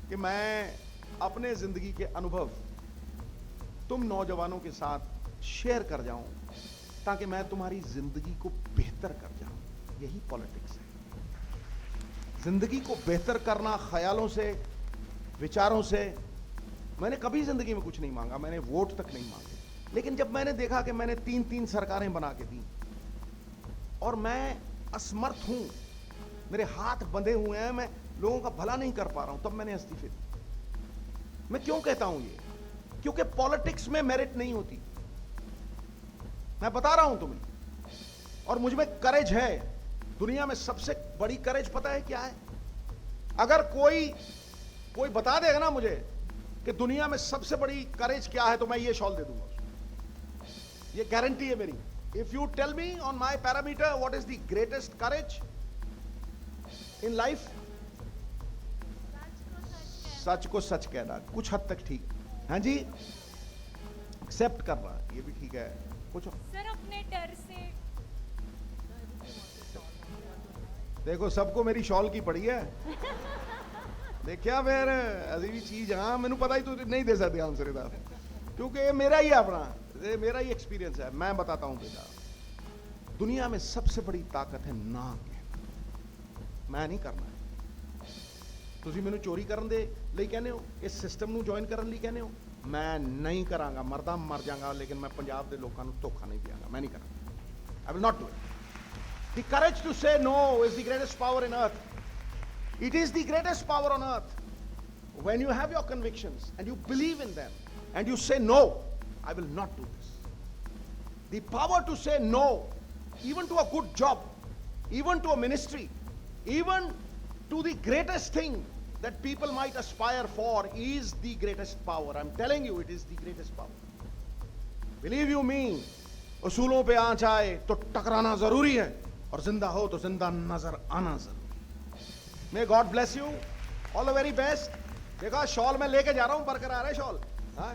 Speaker 1: कि मैं अपने जिंदगी के अनुभव तुम नौजवानों के साथ शेयर कर जाऊं, ताकि मैं तुम्हारी जिंदगी को बेहतर कर जाऊं. यही पॉलिटिक्स है. जिंदगी को बेहतर करना ख्यालों से, विचारों से. मैंने कभी जिंदगी में कुछ नहीं मांगा, मैंने वोट तक नहीं मांगे. लेकिन जब मैंने देखा कि मैंने 3 सरकारें बना के दी और मैं असमर्थ हूं, मेरे हाथ बंधे हुए हैं, मैं लोगों का भला नहीं कर पा रहा हूं, तब मैंने इस्तीफे दी. मैं क्यों कहता हूं ये? क्योंकि पॉलिटिक्स में मेरिट नहीं होती. मैं बता रहा हूं तुम्हें, और मुझ में करेज है. दुनिया में सबसे बड़ी करेज पता है क्या है? अगर कोई बता देगा ना मुझे कि दुनिया में सबसे बड़ी करेज क्या है, तो मैं ये शॉल दे दूंगा उसको. ये गारंटी है मेरी. If you tell me on my parameter what is the greatest courage in life, सच को सच कहना. कुछ हद तक ठीक. हाँ जी, एक्सेप्ट करना, ये भी ठीक है. कुछ
Speaker 9: सर अपने डर से,
Speaker 1: देखो सबको मेरी शॉल की पड़ी है. देखिया फिर अजीब चीज. हाँ मैंने पता ही तो नहीं दे सकते आंसर इधर, क्योंकि ये मेरा ही अपना, ये मेरा ही एक्सपीरियंस है. मैं बताता हूं बेटा, दुनिया में सबसे बड़ी ताकत है ना कहना. मैं नहीं करना. ਤੁਸੀਂ ਮੈਨੂੰ ਚੋਰੀ ਕਰਨ ਦੇ ਲਈ ਕਹਿੰਦੇ ਹੋ, ਇਸ ਸਿਸਟਮ ਨੂੰ ਜੁਆਇਨ ਕਰਨ ਲਈ ਕਹਿੰਦੇ ਹੋ, ਮੈਂ ਨਹੀਂ ਕਰਾਂਗਾ. ਮਰਦਾ ਮਰ ਜਾਵਾਂਗਾ, ਲੇਕਿਨ ਮੈਂ ਪੰਜਾਬ ਦੇ ਲੋਕਾਂ ਨੂੰ ਧੋਖਾ ਨਹੀਂ ਦਿਆਂਗਾ. ਮੈਂ ਨਹੀਂ ਕਰਾਂਗਾ. I will not do it. The courage to say no is the greatest power in earth. It is the greatest power on earth. When you have your convictions and you believe in them and you say no, I will not do this. The power to say no, even to a good job, even to a ministry, even to the greatest thing that people might aspire for, is the greatest power. I'm telling you, it is the greatest power. Believe you me, उसूलों पे आंच आए तो टकराना जरूरी है, और जिंदा हो तो जिंदा नजर आना जरूरी. May God bless you. All the very best. देखा शॉल मैं लेके जा रहा हूं, बरकरार है शॉल. हाँ